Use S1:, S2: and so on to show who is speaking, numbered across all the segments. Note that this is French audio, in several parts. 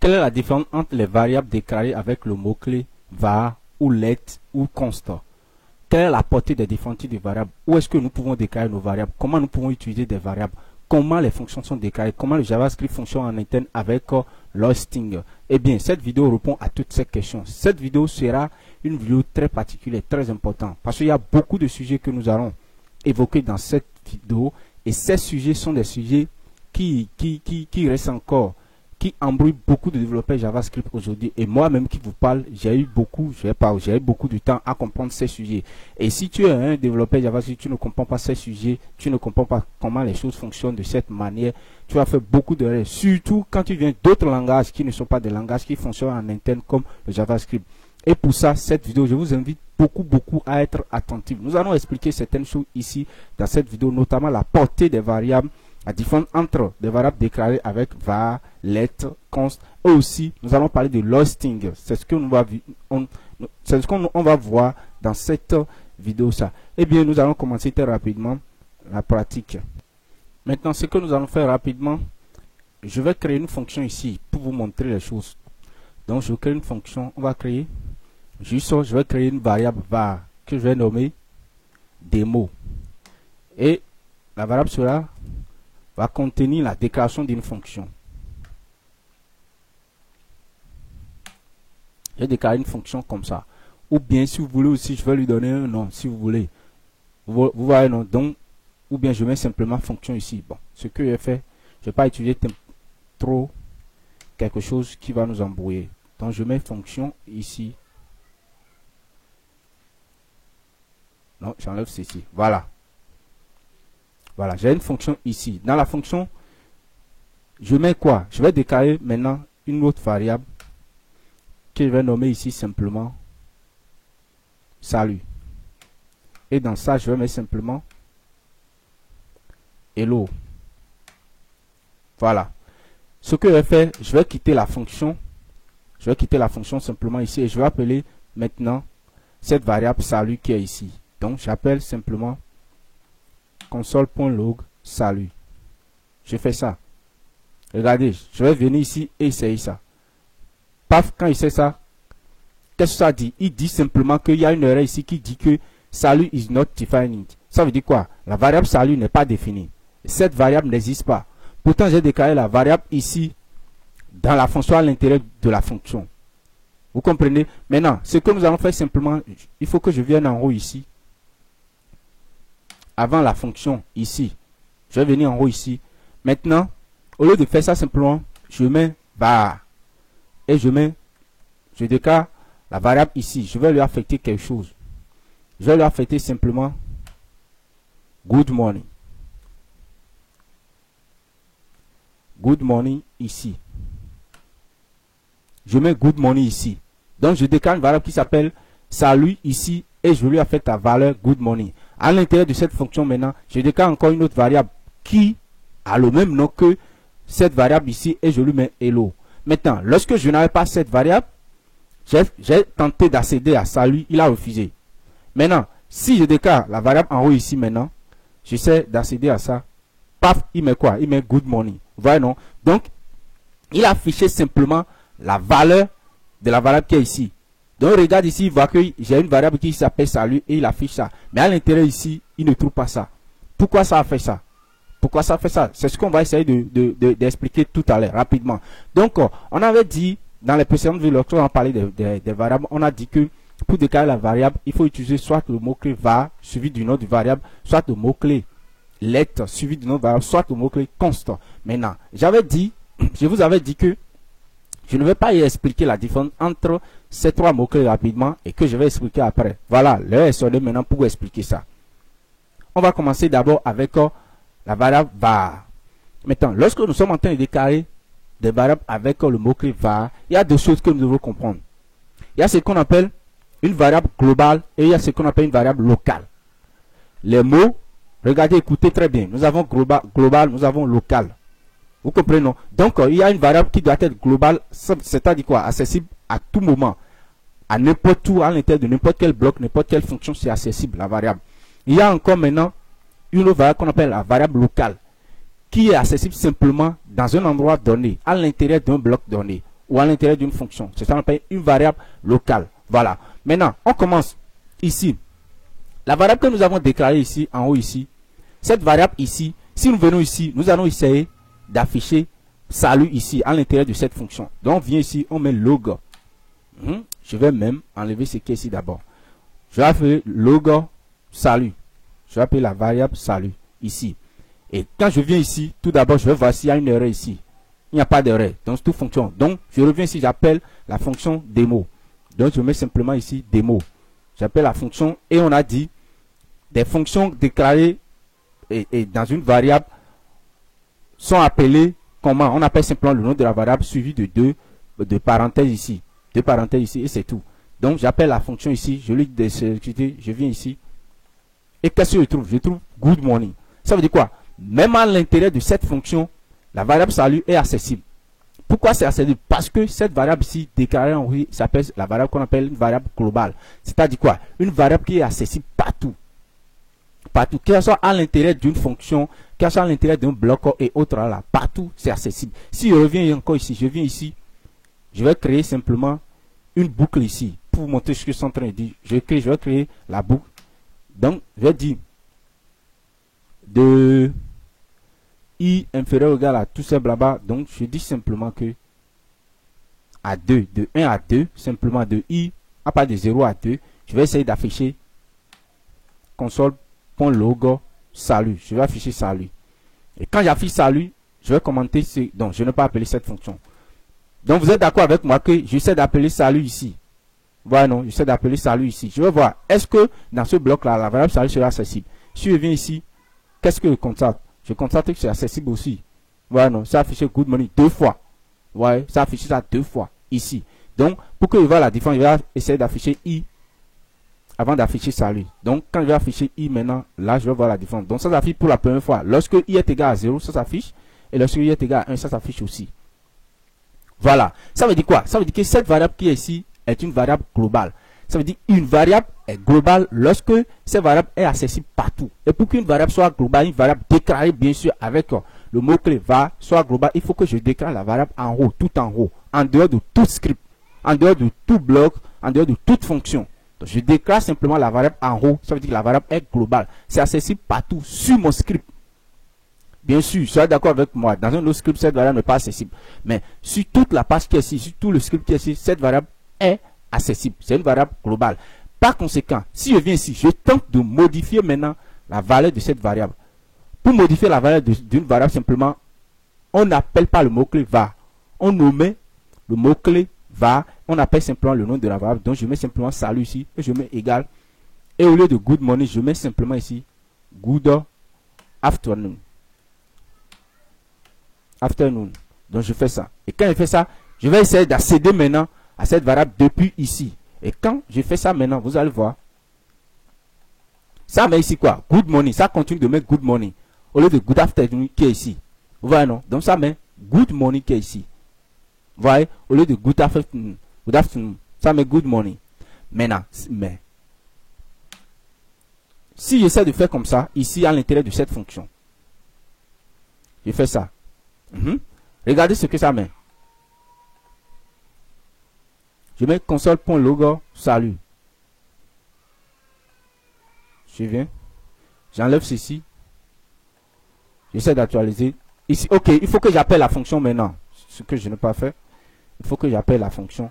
S1: Quelle est la différence entre les variables déclarées avec le mot-clé var ou let ou const? Quelle est la portée des différents types de variables? Où est-ce que nous pouvons déclarer nos variables? Comment nous pouvons utiliser des variables? Comment les fonctions sont déclarées? Comment le JavaScript fonctionne en interne avec l'hosting? Eh bien, cette vidéo répond à toutes ces questions. Cette vidéo sera une vidéo très particulière, très importante, parce qu'il y a beaucoup de sujets que nous allons évoquer dans cette vidéo, et ces sujets sont des sujets qui restent encore, qui embrouillent beaucoup de développeurs JavaScript aujourd'hui. Et moi-même qui vous parle, j'ai eu beaucoup de temps à comprendre ces sujets. Et si tu es un développeur JavaScript, tu ne comprends pas ces sujets, tu ne comprends pas comment les choses fonctionnent de cette manière, tu vas faire beaucoup d'erreurs. Surtout quand tu viens d'autres langages qui ne sont pas des langages qui fonctionnent en interne comme le JavaScript. Et pour ça, cette vidéo, je vous invite beaucoup à être attentif. Nous allons expliquer certaines choses ici dans cette vidéo, notamment la portée des variables, la différence entre des variables déclarées avec var, let, const, et aussi nous allons parler de l'hosting. C'est ce que on va voir dans cette vidéo. Ça. Eh bien, nous allons commencer très rapidement la pratique. Maintenant, ce que nous allons faire rapidement, je vais créer une fonction ici pour vous montrer les choses. Donc, je crée une fonction, on va créer, je vais créer une variable var que je vais nommer démo. Et la variable sera va contenir la déclaration d'une fonction. Je vais déclarer une fonction comme ça. Ou bien, si vous voulez aussi, je vais lui donner un nom, si vous voulez. Vous voyez, non? Donc, ou bien je mets simplement fonction ici. Bon, ce que j'ai fait, je ne vais pas utiliser trop quelque chose qui va nous embrouiller. Donc, je mets fonction ici. Non, j'enlève ceci. Voilà. Voilà, j'ai une fonction ici. Dans la fonction, je mets quoi? Je vais déclarer maintenant une autre variable que je vais nommer ici simplement salut. Et dans ça, je vais mettre simplement hello. Voilà. Ce que je vais faire, je vais quitter la fonction. Je vais quitter la fonction simplement ici et je vais appeler maintenant cette variable salut qui est ici. Donc, j'appelle simplement console.log salut. Je fais ça. Regardez, je vais venir ici et essayer ça. Paf, quand il sait ça, qu'est-ce que ça dit? Il dit simplement qu'il y a une erreur ici qui dit que salut is not defined. Ça veut dire quoi? La variable salut n'est pas définie. Cette variable n'existe pas. Pourtant, j'ai déclaré la variable ici dans la fonction à l'intérieur de la fonction. Vous comprenez? Maintenant, ce que nous allons faire simplement, il faut que je vienne en haut ici. Avant la fonction ici, je vais venir en haut ici. Maintenant, au lieu de faire ça simplement, je mets var et je déclare la variable ici. Je vais lui affecter quelque chose. Je vais lui affecter simplement good morning. Good morning ici. Je mets good morning ici. Donc, je déclare une variable qui s'appelle salut ici et je lui affecte la valeur good morning. À l'intérieur de cette fonction maintenant, je déclare encore une autre variable qui a le même nom que cette variable ici et je lui mets hello. Maintenant, lorsque je n'avais pas cette variable, j'ai tenté d'accéder à salut, il a refusé. Maintenant, si je déclare la variable en haut ici maintenant, j'essaie d'accéder à ça. Paf, il met quoi? Il met good morning. Vous voyez, non? Donc, il a affiché simplement la valeur de la variable qui est ici. Donc, regarde ici, il voit que j'ai une variable qui s'appelle salut et il affiche ça. Mais à l'intérieur ici, il ne trouve pas ça. Pourquoi ça a fait ça? Pourquoi ça fait ça? C'est ce qu'on va essayer d'expliquer tout à l'heure, rapidement. Donc, on avait dit, dans les précédentes vidéos, on a parlé des variables, on a dit que pour déclarer la variable, il faut utiliser soit le mot-clé var suivi du nom du variable, soit le mot-clé let suivi du nom du variable, soit le mot-clé const. Maintenant, je vous avais dit que je ne vais pas y expliquer la différence entre ces trois mots-clés rapidement et que je vais expliquer après. Voilà, l'heure est sonnée maintenant pour expliquer ça. On va commencer d'abord avec la variable var. Maintenant, lorsque nous sommes en train de déclarer des variables avec le mot-clé var, il y a deux choses que nous devons comprendre. Il y a ce qu'on appelle une variable globale et il y a ce qu'on appelle une variable locale. Les mots, regardez, écoutez très bien. Nous avons global, nous avons local. Vous comprenez, non? Donc, il y a une variable qui doit être globale, c'est-à-dire quoi? Accessible à tout moment, à n'importe où, à l'intérieur de n'importe quel bloc, n'importe quelle fonction, c'est accessible, la variable. Il y a encore maintenant une autre variable qu'on appelle la variable locale, qui est accessible simplement dans un endroit donné, à l'intérieur d'un bloc donné. ou à l'intérieur d'une fonction. C'est ça qu'on appelle une variable locale. Voilà. Maintenant, on commence ici. La variable que nous avons déclarée ici, en haut ici, cette variable ici, si nous venons ici, nous allons essayer d'afficher salut ici, à l'intérieur de cette fonction. Donc, on vient ici, on met log. Je vais même enlever ce qui est ici d'abord. Je vais appeler log salut. Je vais appeler la variable salut ici. Et quand je viens ici, tout d'abord, je vais voir s'il y a une erreur ici. Il n'y a pas d'erreur. Donc, tout fonctionne. Donc, je reviens ici, j'appelle la fonction démo. Donc, je mets simplement ici démo. J'appelle la fonction et on a dit des fonctions déclarées et dans une variable sont appelées comment? On appelle simplement le nom de la variable suivi de deux parenthèses ici. Deux parenthèses ici et c'est tout. Donc, j'appelle la fonction ici. Je lui dis je viens ici. Et qu'est-ce que je trouve? Je trouve good morning. Ça veut dire quoi? Même à l'intérieur de cette fonction, la variable salut est accessible. Pourquoi c'est accessible? Parce que cette variable ici, déclarée en oui, s'appelle la variable qu'on appelle une variable globale. C'est-à-dire quoi? Une variable qui est accessible partout. Partout, qu'elle soit à l'intérieur d'une fonction, qu'elle soit à l'intérieur d'un bloc et autres là, partout c'est accessible. Si je reviens encore ici, je viens ici, je vais créer simplement une boucle ici pour vous montrer ce que je suis en train de dire. Je vais créer la boucle. Donc, je vais dire de i inférieur ou égal à tout ça blabla. Donc, je dis simplement que à 2, de 1 à 2, simplement de i à part de 0 à 2, je vais essayer d'afficher console.log salut. Je vais afficher salut. Et quand j'affiche salut, je vais commenter ce. Donc, je ne vais pas appeler cette fonction. Donc, vous êtes d'accord avec moi que j'essaie d'appeler salut ici. Voilà, non, j'essaie d'appeler salut ici. Je vais voir, est-ce que dans ce bloc-là, la variable salut sera accessible? Si je viens ici, qu'est-ce que je constate? Je constate que c'est accessible aussi. Voilà, non, ça affiche good morning 2 fois. Ouais, ça affiche ça 2 fois ici. Donc, pour que je vois la différence, je vais essayer d'afficher i avant d'afficher salut. Donc, quand je vais afficher i maintenant, là, je vais voir la différence. Donc, ça s'affiche pour la première fois. Lorsque i est égal à 0, ça s'affiche. Et lorsque i est égal à 1, ça s'affiche aussi. Voilà. Ça veut dire quoi? Ça veut dire que cette variable qui est ici est une variable globale. Ça veut dire une variable est globale lorsque cette variable est accessible partout. Et pour qu'une variable soit globale, une variable déclarée bien sûr avec le mot-clé va soit global, il faut que je déclare la variable en haut, tout en haut, en dehors de tout script, en dehors de tout bloc, en dehors de toute fonction. Donc, je déclare simplement la variable en haut, ça veut dire que la variable est globale. C'est accessible partout sur mon script. Bien sûr, soyez d'accord avec moi, dans un autre script, cette variable n'est pas accessible. Mais sur toute la page qui est ici, sur tout le script qui est ici, cette variable est accessible. C'est une variable globale. Par conséquent, si je viens ici, je tente de modifier maintenant la valeur de cette variable. Pour modifier la valeur d'une variable, simplement, on n'appelle pas le mot-clé var. On nomme le mot-clé var. On appelle simplement le nom de la variable. Donc, je mets simplement salut ici et je mets égal. Et au lieu de good morning, je mets simplement ici good afternoon. Afternoon. Donc, je fais ça. Et quand je fais ça, je vais essayer d'accéder maintenant à cette variable depuis ici. Et quand je fais ça maintenant, vous allez voir. Ça met ici quoi? Good morning. Ça continue de mettre good morning. Au lieu de good afternoon qui est ici. Vous voyez non? Donc ça met good morning qui est ici. Vous voyez? Au lieu de good afternoon, ça met good morning. Maintenant, mais si j'essaie de faire comme ça, ici à l'intérieur de cette fonction. Je fais ça. Regardez ce que ça met. Je mets console.log salut. Je viens. J'enlève ceci. J'essaie d'actualiser. Ici, ok, il faut que j'appelle la fonction maintenant. Ce que je n'ai pas fait. Il faut que j'appelle la fonction.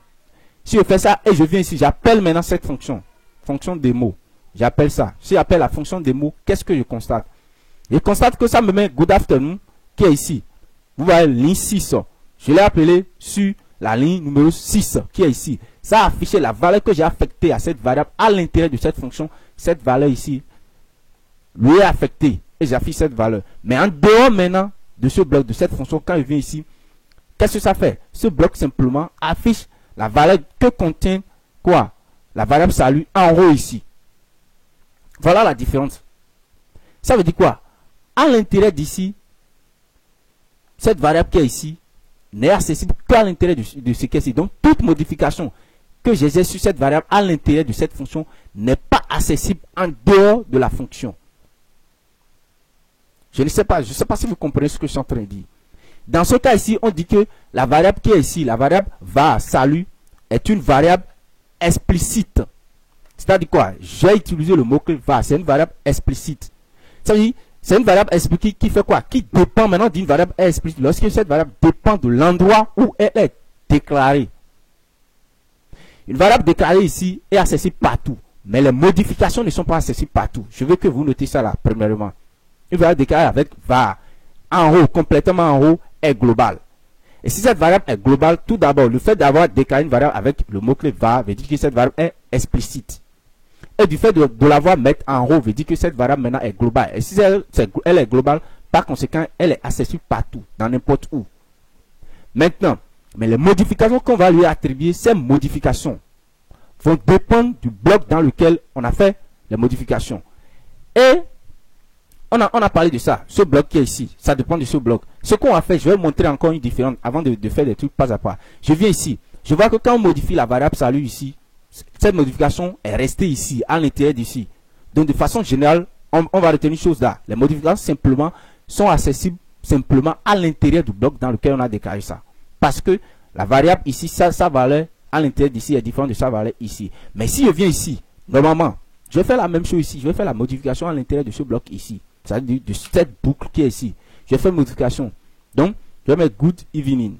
S1: Si je fais ça et je viens ici, j'appelle maintenant cette fonction. Fonction démo. J'appelle ça. Si j'appelle la fonction démo, qu'est-ce que je constate? Je constate que ça me met good afternoon qui est ici. Vous voyez, ligne 6. Je l'ai appelé sur la ligne numéro 6 qui est ici. Ça a affiché la valeur que j'ai affectée à cette variable à l'intérieur de cette fonction. Cette valeur ici lui est affectée et j'affiche cette valeur. Mais en dehors maintenant de ce bloc, de cette fonction, quand je viens ici, qu'est-ce que ça fait? Ce bloc simplement affiche la valeur que contient quoi? La variable salut en haut ici. Voilà la différence. Ça veut dire quoi? À l'intérieur d'ici, cette variable qui est ici n'est accessible qu'à l'intérieur de ce qui est ici. Donc, toute modification que j'exerce sur cette variable à l'intérieur de cette fonction n'est pas accessible en dehors de la fonction. Je ne sais pas si vous comprenez ce que je suis en train de dire. Dans ce cas ici, on dit que la variable qui est ici, la variable var salut, est une variable explicite. C'est-à-dire quoi? J'ai utilisé le mot-clé var, c'est une variable explicite. Ça veut dire, c'est une variable explicite qui fait quoi? Qui dépend maintenant d'une variable explicite. Lorsque cette variable dépend de l'endroit où elle est déclarée. Une variable déclarée ici est accessible partout. Mais les modifications ne sont pas accessibles partout. Je veux que vous notez ça là, premièrement. Une variable déclarée avec var en haut, complètement en haut, est globale. Et si cette variable est globale, tout d'abord, le fait d'avoir déclaré une variable avec le mot-clé var veut dire que cette variable est explicite. Et du fait de l'avoir mettre en haut veut dire que cette variable maintenant est globale. Et si elle est globale, par conséquent, elle est accessible partout, dans n'importe où. Maintenant, mais les modifications qu'on va lui attribuer, ces modifications vont dépendre du bloc dans lequel on a fait les modifications. Et on a parlé de ça, ce bloc qui est ici, ça dépend de ce bloc. Ce qu'on a fait, je vais montrer encore une différence avant de faire des trucs pas à pas. Je viens ici, je vois que quand on modifie la variable salut ici, cette modification est restée ici, à l'intérieur d'ici. Donc de façon générale, on va retenir une chose là. Les modifications simplement sont accessibles simplement à l'intérieur du bloc dans lequel on a déclaré ça. Parce que la variable ici, sa valeur à l'intérieur d'ici est différente de sa valeur ici. Mais si je viens ici, normalement, je vais faire la même chose ici. Je vais faire la modification à l'intérieur de ce bloc ici. C'est-à-dire de cette boucle qui est ici. Je vais faire une modification. Donc, je vais mettre good evening.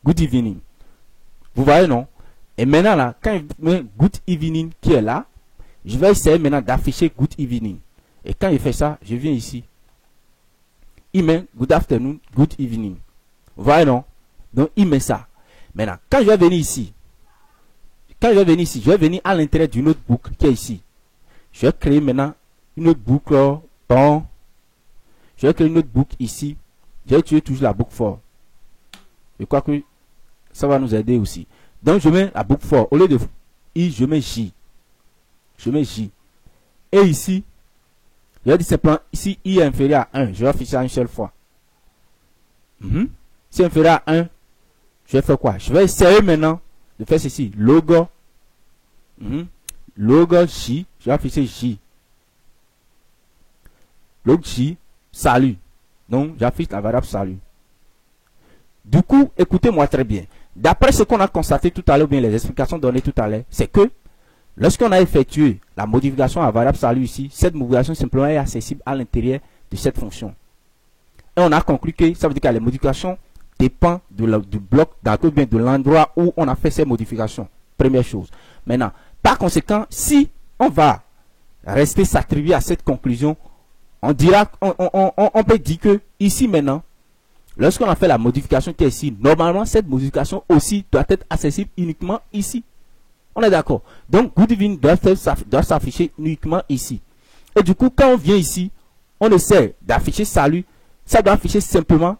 S1: Good evening. Vous voyez, non? Et maintenant, là, quand je mets good evening qui est là, je vais essayer maintenant d'afficher good evening. Et quand il fait ça, je viens ici. Il met good afternoon, good evening. Vous voyez, non? Donc, il met ça. Maintenant, quand je vais venir ici, je vais venir à l'intérieur d'une autre boucle qui est ici. Je vais créer maintenant une autre boucle. Bon, je vais créer une autre boucle ici. Je vais utiliser toujours la boucle for. Je crois que ça va nous aider aussi. Donc, je mets la boucle for. Au lieu de I, je mets J. Je mets J. Et ici, je vais dire simplement, ici, I est inférieur à 1. Je vais afficher ça une seule fois. Si inférieur à 1, je vais faire quoi? Je vais essayer maintenant de faire ceci. Logo. Logo J. Je vais afficher J. Log J. Salut. Donc, j'affiche la variable salut. Du coup, écoutez-moi très bien. D'après ce qu'on a constaté tout à l'heure, bien les explications données tout à l'heure, c'est que lorsqu'on a effectué la modification à la variable salut ici, cette modification simplement est accessible à l'intérieur de cette fonction. Et on a conclu que ça veut dire que les modifications dépendent du bloc, bien de l'endroit où on a fait ces modifications. Première chose. Maintenant, par conséquent, si on va rester s'attribuer à cette conclusion, on dira, on peut dire que ici maintenant, lorsqu'on a fait la modification qui est ici, normalement cette modification aussi doit être accessible uniquement ici. On est d'accord. Donc good evening doit s'afficher uniquement ici. Et du coup, quand on vient ici, on essaie d'afficher salut, ça doit afficher simplement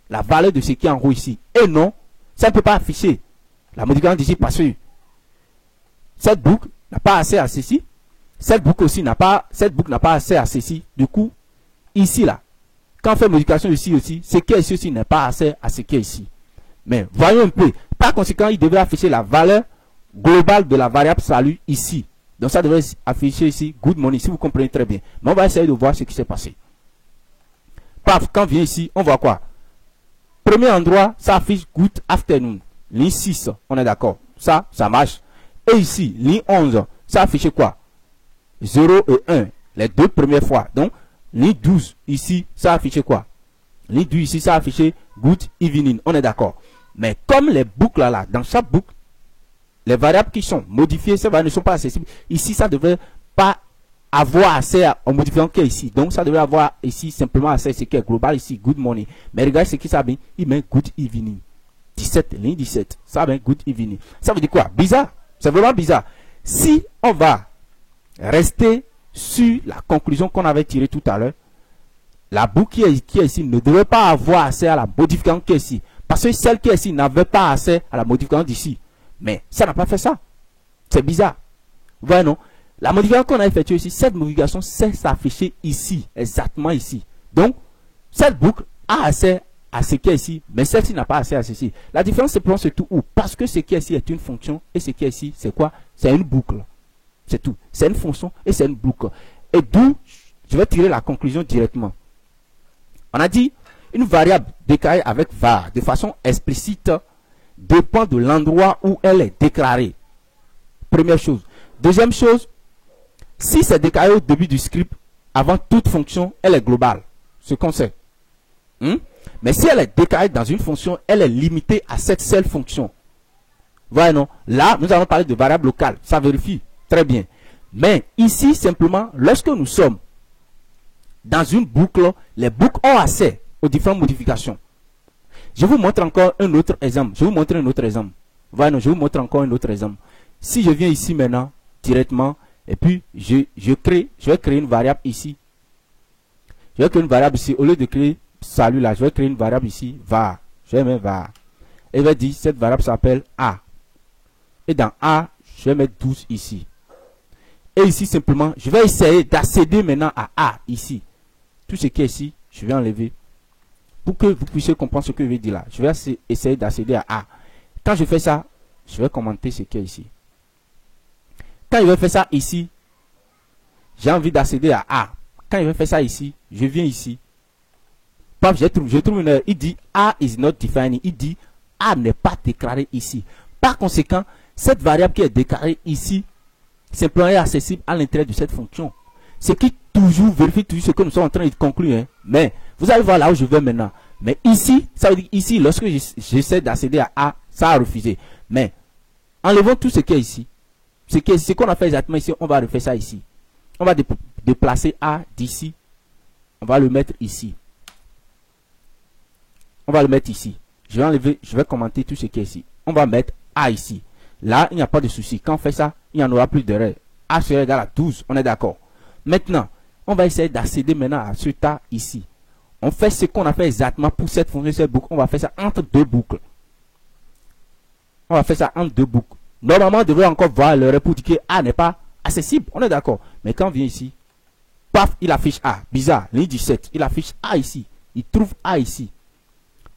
S1: la valeur de ce qui est en haut ici. Et non, ça ne peut pas afficher la modification d'ici parce que cette boucle n'a pas accès à ceci. Cette boucle aussi n'a pas accès à ceci. Du coup, ici là, quand on fait modification ici aussi, ce qui est ici aussi n'a pas accès à ce qui est ici. Mais voyons un peu. Par conséquent, il devrait afficher la valeur globale de la variable salut ici. Donc ça devrait afficher ici good morning, si vous comprenez très bien. Mais on va essayer de voir ce qui s'est passé. Paf, quand on vient ici, on voit quoi? Premier endroit, ça affiche good afternoon. Ligne 6, on est d'accord. Ça marche. Et ici, ligne 11, ça affiche quoi? 0 et 1, les deux premières fois. Donc, ligne 12, ici, ça affiche quoi? Ligne 12, ici, ça affiche good evening. On est d'accord. Mais comme les boucles là, dans chaque boucle, les variables qui sont modifiées, ces variables ne sont pas accessibles. Ici, ça ne devrait pas avoir accès au modifiant qui est ici. Donc, ça devrait avoir ici simplement accès à ce qui est global ici, good morning. Mais regardez ce qui s'appelle, il met good evening. 17, ligne 17, ça met good evening. Ça veut dire quoi? Bizarre. C'est vraiment bizarre. Si on va rester sur la conclusion qu'on avait tirée tout à l'heure, la boucle qui est ici ne devrait pas avoir accès à la modification qui est ici. Parce que celle qui est ici n'avait pas accès à la modification d'ici. Mais ça n'a pas fait ça. C'est bizarre. Vous voyez, non? La modification qu'on a effectuée ici, cette modification s'est affichée ici, exactement ici. Donc, cette boucle a accès à ce qui est ici, mais celle-ci n'a pas accès à ceci. La différence se tout où? Parce que ce qui est ici est une fonction, et ce qui est ici, c'est quoi? C'est une boucle. C'est tout. C'est une fonction et c'est une boucle. Et d'où, je vais tirer la conclusion directement. On a dit Une variable déclarée avec var de façon explicite dépend de l'endroit où elle est déclarée. Première chose. Deuxième chose, si c'est déclaré au début du script, avant toute fonction, elle est globale. Ce qu'on sait. Mais si elle est déclarée dans une fonction, elle est limitée à cette seule fonction. Voilà, non? Là, nous allons parler de variable locale. Ça vérifie. Très bien. Mais ici, simplement, lorsque nous sommes dans une boucle, les boucles ont accès aux différentes modifications. Je vous montre encore un autre exemple. Je vais vous montrer un autre exemple. Voilà, non, je vous montre encore un autre exemple. Si je viens ici maintenant, directement, et puis je vais créer une variable ici. Je vais créer une variable ici. Au lieu de créer salut là, je vais créer une variable ici, var. Je vais mettre var. Et je vais dire, cette variable s'appelle A. Et dans A, je vais mettre 12 ici. Et ici, simplement, je vais essayer d'accéder maintenant à A ici. Tout ce qui est ici, je vais enlever. Pour que vous puissiez comprendre ce que je vais dire là. Je vais essayer d'accéder à A. Quand je fais ça, je vais commenter ce qui est ici. Quand je vais faire ça ici, j'ai envie d'accéder à A. Quand je vais faire ça ici, je viens ici. Paf, je trouve une erreur. Il dit A is not defined. Il dit A n'est pas déclaré ici. Par conséquent, cette variable qui est déclarée ici, simplement est accessible à l'intérieur de cette fonction. Ce qui toujours vérifie toujours ce que nous sommes en train de conclure. Hein. Mais vous allez voir là où je vais maintenant. Mais ici, ça veut dire ici, lorsque j'essaie d'accéder à A, ça a refusé. Mais enlevons tout ce qui est ici. Ce qu'on a fait exactement ici, on va refaire ça ici. On va déplacer A d'ici. On va le mettre ici. On va le mettre ici. Je vais enlever, je vais commenter tout ce qui est ici. On va mettre A ici. Là, il n'y a pas de souci. Quand on fait ça, il n'y en aura plus d'erreur. A sera égal à 12. On est d'accord. Maintenant, on va essayer d'accéder maintenant à ce tas ici. On fait ce qu'on a fait exactement pour cette fonction, cette boucle. On va faire ça entre deux boucles. On va faire ça entre deux boucles. Normalement, on devrait encore voir l'erreur pour dire que A n'est pas accessible. On est d'accord. Mais quand on vient ici, paf, il affiche A. Bizarre. Ligne 17. Il affiche A ici. Il trouve A ici.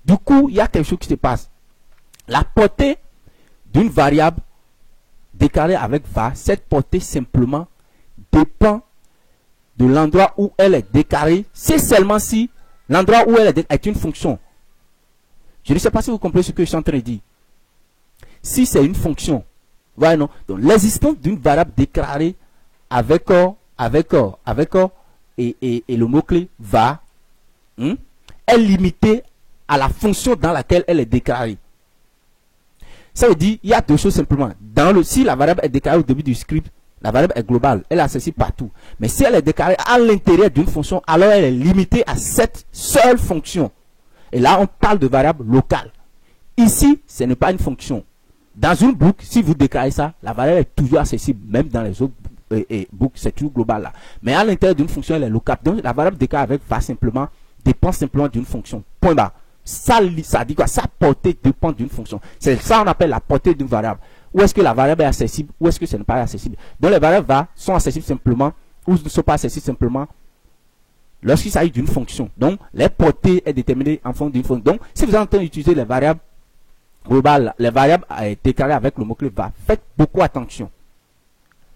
S1: Du coup, il y a quelque chose qui se passe. La portée d'une variable déclarée avec var, cette portée simplement dépend de l'endroit où elle est déclarée. C'est seulement si l'endroit où elle est une fonction. Je ne sais pas si vous comprenez ce que je suis en train de dire. Si c'est une fonction, voilà, non. Donc l'existence d'une variable déclarée avec et le mot-clé var est limitée à la fonction dans laquelle elle est déclarée. Ça veut dire, il y a deux choses simplement. Si la variable est déclarée au début du script, la variable est globale, elle est accessible partout. Mais si elle est déclarée à l'intérieur d'une fonction, alors elle est limitée à cette seule fonction. Et là, on parle de variable locale. Ici, ce n'est pas une fonction. Dans une boucle, si vous déclarez ça, la variable est toujours accessible, même dans les autres boucles, c'est toujours global là. Mais à l'intérieur d'une fonction, elle est locale. Donc la variable déclarée avec var simplement dépend simplement d'une fonction. Point barre. Ça dit quoi? Sa portée dépend d'une fonction. C'est ça qu'on appelle la portée d'une variable. Où est-ce que la variable est accessible? Où est-ce que ce n'est pas accessible? Donc les variables var sont accessibles simplement, ou ne sont pas accessibles simplement lorsqu'il s'agit d'une fonction. Donc les portées est déterminée en fonction d'une fonction. Donc si vous êtes en train d'utiliser les variables globales, les variables déclarées avec le mot-clé var, faites beaucoup attention.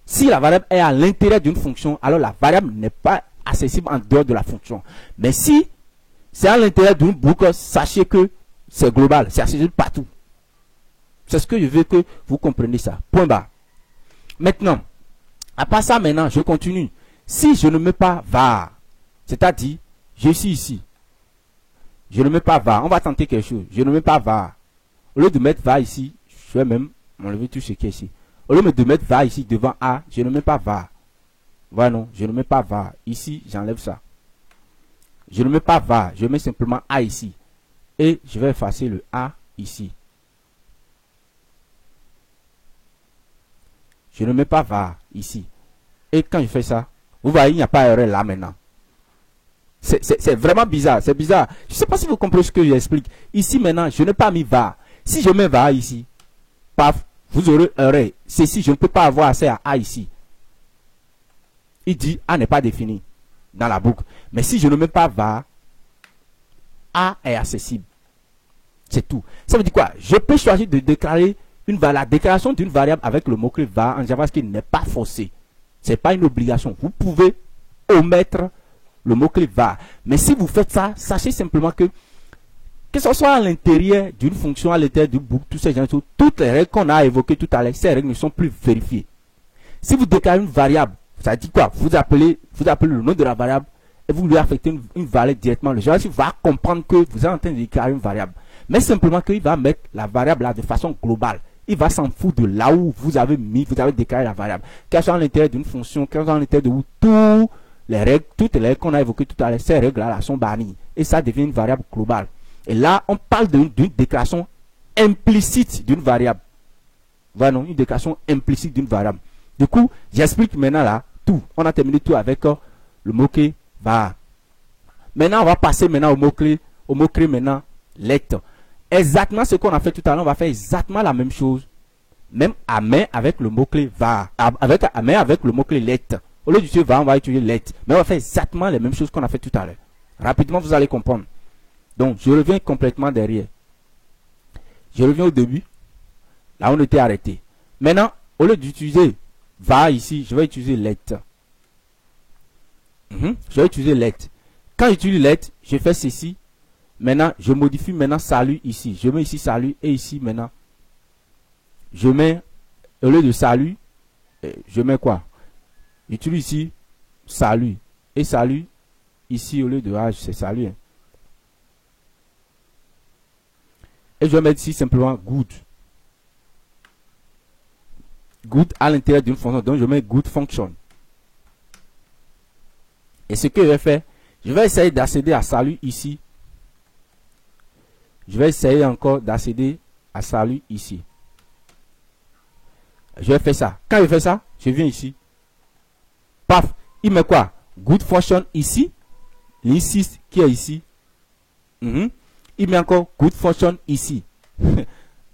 S1: Si la variable est à l'intérieur d'une fonction, alors la variable n'est pas accessible en dehors de la fonction. Mais si c'est à l'intérieur d'une boucle, sachez que c'est global, c'est accessible partout. C'est ce que je veux que vous compreniez ça. Point barre. Maintenant, à part ça, maintenant, je continue. Si je ne mets pas var, c'est-à-dire, je suis ici. Je ne mets pas var. On va tenter quelque chose. Je ne mets pas var. Au lieu de mettre var ici, je vais même enlever tout ce qui est ici. Au lieu de mettre var ici devant A, je ne mets pas var. Voilà, non, je ne mets pas var. Ici, j'enlève ça. Je ne mets pas var, je mets simplement A ici. Et je vais effacer le A ici. Je ne mets pas var ici. Et quand je fais ça, vous voyez, il n'y a pas d'erreur là maintenant. C'est vraiment bizarre, c'est bizarre. Je ne sais pas si vous comprenez ce que j'explique. Ici maintenant, je n'ai pas mis var. Si je mets var ici, paf, vous aurez erreur. C'est si je ne peux pas avoir accès à A ici. Il dit A n'est pas défini dans la boucle. Mais si je ne mets pas var, A est accessible. C'est tout. Ça veut dire quoi? Je peux choisir de déclarer la déclaration d'une variable avec le mot-clé var en JavaScript n'est pas forcée. Ce n'est pas une obligation. Vous pouvez omettre le mot-clé var. Mais si vous faites ça, sachez simplement que Que ce soit à l'intérieur d'une fonction, à l'intérieur du book, tous ces gens, toutes les règles qu'on a évoquées tout à l'heure, ces règles ne sont plus vérifiées. Si vous déclarez une variable, ça dit quoi? Vous appelez le nom de la variable et vous lui affectez une valeur directement. Le joueur va comprendre que vous êtes en train de déclarer une variable. Mais simplement qu'il va mettre la variable là de façon globale. Il va s'en foutre de là où vous avez déclaré la variable. Qu'elle soit à l'intérieur d'une fonction, qu'elle soit à l'intérieur de où toutes les règles qu'on a évoquées tout à l'heure, ces règles là sont bannies. Et ça devient une variable globale. Et là, on parle d'une déclaration implicite d'une variable. Voilà, non, une déclaration implicite d'une variable. Du coup, j'explique maintenant là tout. On a terminé tout avec le mot-clé var. Maintenant, on va passer maintenant au mot-clé maintenant let. Exactement ce qu'on a fait tout à l'heure, on va faire exactement la même chose. Même à main avec le mot-clé var. À main avec le mot-clé let. Au lieu d'utiliser var, on va utiliser let. Mais on va faire exactement les mêmes choses qu'on a fait tout à l'heure. Rapidement, vous allez comprendre. Donc, je reviens complètement derrière. Je reviens au début. Là, on était arrêté. Maintenant, au lieu d'utiliser var ici, je vais utiliser let. Je vais utiliser let. Quand j'utilise let, je fais ceci. Maintenant, je modifie maintenant salut ici. Je mets ici salut et ici maintenant. Je mets, au lieu de salut, je mets quoi? J'utilise ici salut. Et salut, ici au lieu de H, c'est salut. Hein. Et je vais mettre ici simplement good. Good à l'intérieur d'une fonction. Donc je mets good function. Et ce que je vais faire, je vais essayer d'accéder à salut ici. Je vais essayer encore d'accéder à salut ici. Je vais faire ça. Quand je fais ça, je viens ici. Paf, il met quoi? Good function ici. L'insiste qui est ici. Il met encore good function ici.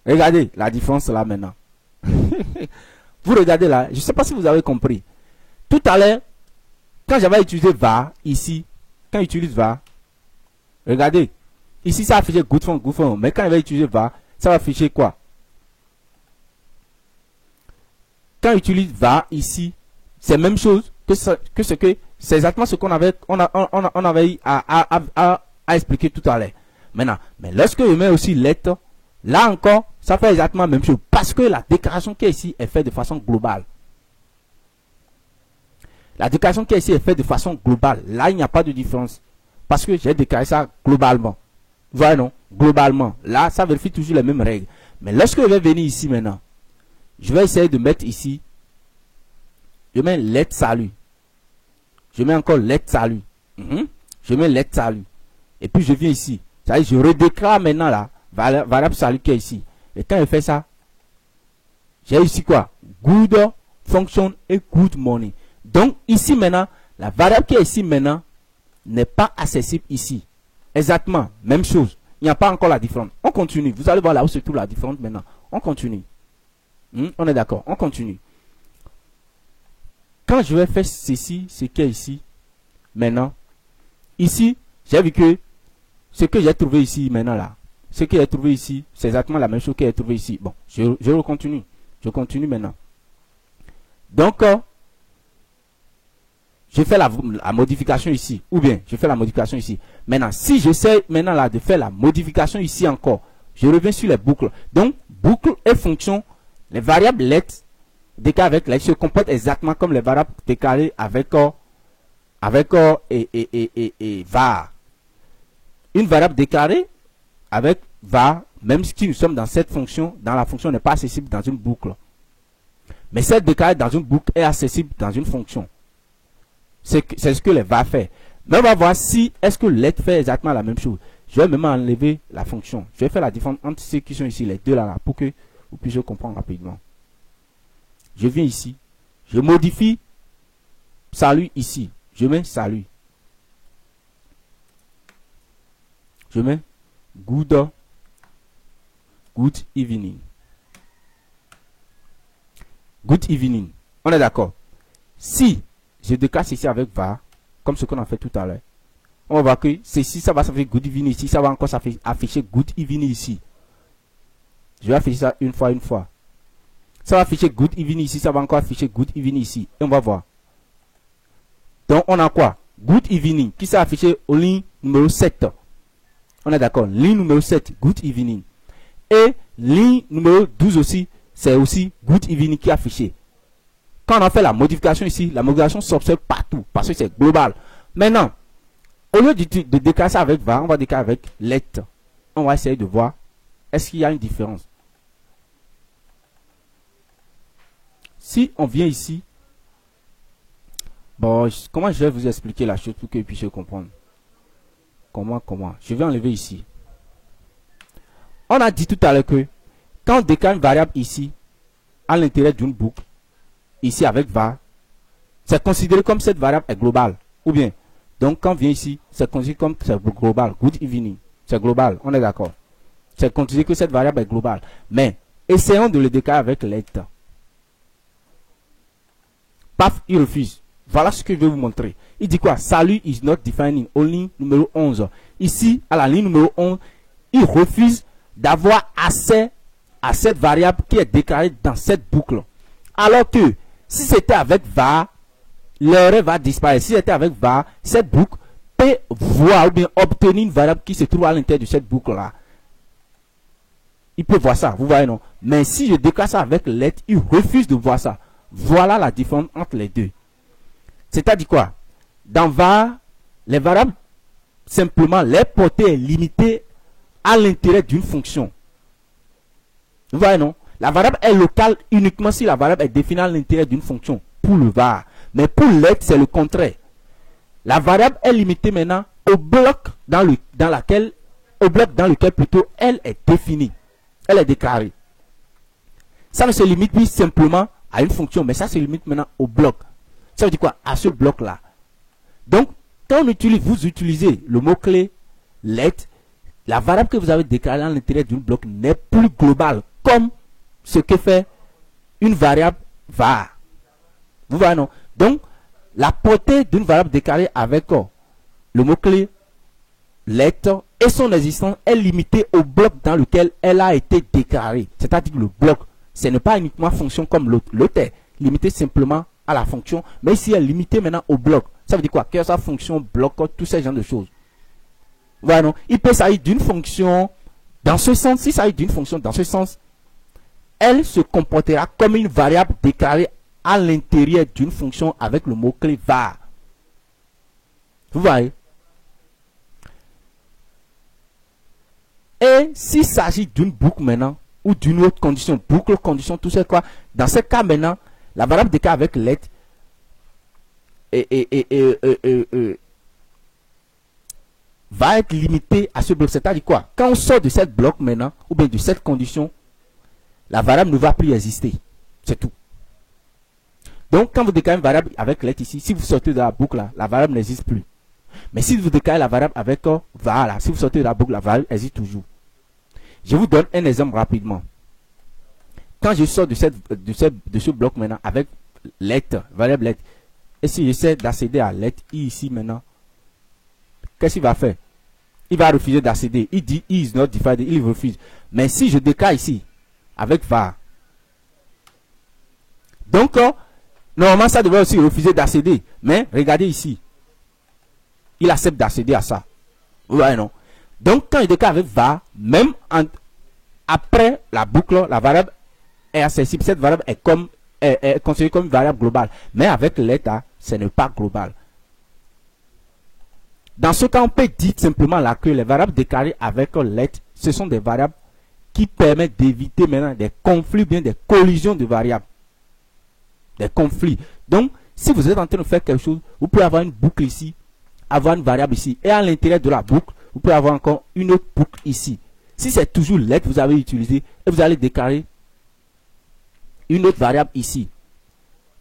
S1: Regardez la différence là maintenant. Vous regardez là, je ne sais pas si vous avez compris. Tout à l'heure, quand j'avais utilisé var ici, quand j'utilise var, regardez, ici ça affiche good function, mais quand je vais utiliser var, ça va afficher quoi? Quand j'utilise var ici, c'est la même chose c'est exactement ce qu'on avait, on avait eu à expliquer tout à l'heure. Maintenant, mais lorsque je mets aussi let, là encore, ça fait exactement la même chose. Parce que la déclaration qui est ici est faite de façon globale. La déclaration qui est ici est faite de façon globale. Là, il n'y a pas de différence. Parce que j'ai déclaré ça globalement. Voilà, non? Globalement. Là, ça vérifie toujours les mêmes règles. Mais lorsque je vais venir ici maintenant, je vais essayer de mettre ici, je mets let salut. Je mets encore let salut. Je mets let salut. Et puis je viens ici. Ça veut dire, je redéclare maintenant là, variable salut qui est ici. Et quand je fais ça, j'ai ici quoi? Good function et good money. Donc ici maintenant, la variable qui est ici maintenant n'est pas accessible ici. Exactement, même chose. Il n'y a pas encore la différence. On continue. Vous allez voir là où se trouve la différence maintenant. On continue. On est d'accord. On continue. Quand je vais faire ceci, ce qui est ici, maintenant, ici, j'ai vu que ce que j'ai trouvé ici maintenant là, ce que j'ai trouvé ici, c'est exactement la même chose que j'ai trouvé ici. Bon, je continue. Je continue maintenant. Donc, je fais la modification ici. Ou bien, je fais la modification ici. Maintenant, si j'essaie maintenant là de faire la modification ici encore, je reviens sur les boucles. Donc, boucle et fonction, les variables let, déclarées avec let, se comportent exactement comme les variables déclarées avec var. Une variable déclarée avec var, même si nous sommes dans cette fonction, dans la fonction n'est pas accessible dans une boucle. Mais celle déclarée dans une boucle est accessible dans une fonction. C'est ce que les var fait. Mais on va voir si est-ce que let fait exactement la même chose. Je vais même enlever la fonction. Je vais faire la différence entre ceux qui sont ici, les deux là, pour que vous puissiez comprendre rapidement. Je viens ici. Je modifie salut ici. Je mets salut. Je mets good evening. Good evening. On est d'accord. Si je déclare ceci avec var, comme ce qu'on a fait tout à l'heure, on va voir que ceci, ça va s'afficher good evening ici, ça va encore s'afficher good evening ici. Je vais afficher ça une fois. Ça va afficher good evening ici, ça va encore afficher good evening ici. Et on va voir. Donc, on a quoi? Good evening qui s'est affiché au ligne numéro 7. On est d'accord. Ligne numéro 7, good evening. Et ligne numéro 12 aussi, c'est aussi good evening qui est affiché. Quand on a fait la modification ici, la modification s'observe partout parce que c'est global. Maintenant, au lieu de décaler ça avec va, on va décaler avec let. On va essayer de voir est-ce qu'il y a une différence. Si on vient ici, bon, comment je vais vous expliquer la chose pour que vous puissiez comprendre. Comment je vais enlever ici. On a dit tout à l'heure que quand on décale une variable ici, à l'intérieur d'une boucle, ici avec var, c'est considéré comme cette variable est globale. Ou bien, donc quand on vient ici, c'est considéré comme c'est global. Good evening, c'est global, on est d'accord. C'est considéré que cette variable est globale. Mais, essayons de le décaler avec let. Paf, il refuse. Voilà ce que je vais vous montrer. Il dit quoi? Salut is not defining. Au ligne numéro 11. Ici, à la ligne numéro 11, il refuse d'avoir accès à cette variable qui est déclarée dans cette boucle. Alors que, si c'était avec var, l'erreur va disparaître. Si c'était avec var, cette boucle peut voir ou bien obtenir une variable qui se trouve à l'intérieur de cette boucle-là. Il peut voir ça, vous voyez non? Mais si je déclare ça avec let, il refuse de voir ça. Voilà la différence entre les deux. C'est-à-dire quoi? Dans var, les variables, simplement, les portées est limitée à l'intérieur d'une fonction. Vous voyez non? La variable est locale uniquement si la variable est définie à l'intérieur d'une fonction pour le var. Mais pour let, c'est le contraire. La variable est limitée maintenant au bloc dans lequel plutôt elle est définie. Elle est déclarée. Ça ne se limite plus simplement à une fonction, mais ça se limite maintenant au bloc. Ça veut dire quoi? À ce bloc-là. Donc, quand vous utilisez le mot-clé let, la variable que vous avez déclarée à l'intérieur d'un bloc n'est plus globale, comme ce que fait une variable var. Vous voyez, non? Donc, la portée d'une variable déclarée avec le mot-clé let et son existence est limitée au bloc dans lequel elle a été déclarée. C'est-à-dire que le bloc, ce n'est pas uniquement fonction comme l'autre est limité simplement à la fonction, mais ici elle est limitée maintenant au bloc. Ça veut dire quoi? Que sa fonction bloque tous ces genres de choses. Voilà, non? Il peut s'agir d'une fonction dans ce sens. S'il s'agit d'une fonction dans ce sens, elle se comportera comme une variable déclarée à l'intérieur d'une fonction avec le mot-clé var. Vous voyez? Et s'il s'agit d'une boucle maintenant, ou d'une autre condition, boucle, condition, tout ça quoi, dans ce cas maintenant, la variable déclarée avec let va être limitée à ce bloc. C'est-à-dire quoi? Quand on sort de cette bloc maintenant, ou bien de cette condition, la variable ne va plus exister. C'est tout. Donc, quand vous déclarez une variable avec let ici, si vous sortez de la boucle là, la variable n'existe plus. Mais si vous déclarez la variable avec var là, si vous sortez de la boucle, la variable existe toujours. Je vous donne un exemple rapidement. Quand je sors de ce bloc maintenant avec let, variable let, et si j'essaie d'accéder à let i ici maintenant, qu'est-ce qu'il va faire? Il va refuser d'accéder. Il dit is not defined, il refuse. Mais si je déclare ici avec var, donc normalement ça devrait aussi refuser d'accéder. Mais regardez ici, il accepte d'accéder à ça. Ouais, non. Donc quand je déclare avec var, même après la boucle, la variable est accessible. Cette variable est considérée comme une variable globale. Mais avec let, ce n'est pas global. Dans ce cas, on peut dire simplement là que les variables déclarées avec let, ce sont des variables qui permettent d'éviter maintenant des conflits, bien des collisions de variables. Des conflits. Donc, si vous êtes en train de faire quelque chose, vous pouvez avoir une boucle ici, avoir une variable ici. Et à l'intérieur de la boucle, vous pouvez avoir encore une autre boucle ici. Si c'est toujours let que vous avez utilisé, et vous allez déclarer une autre variable ici.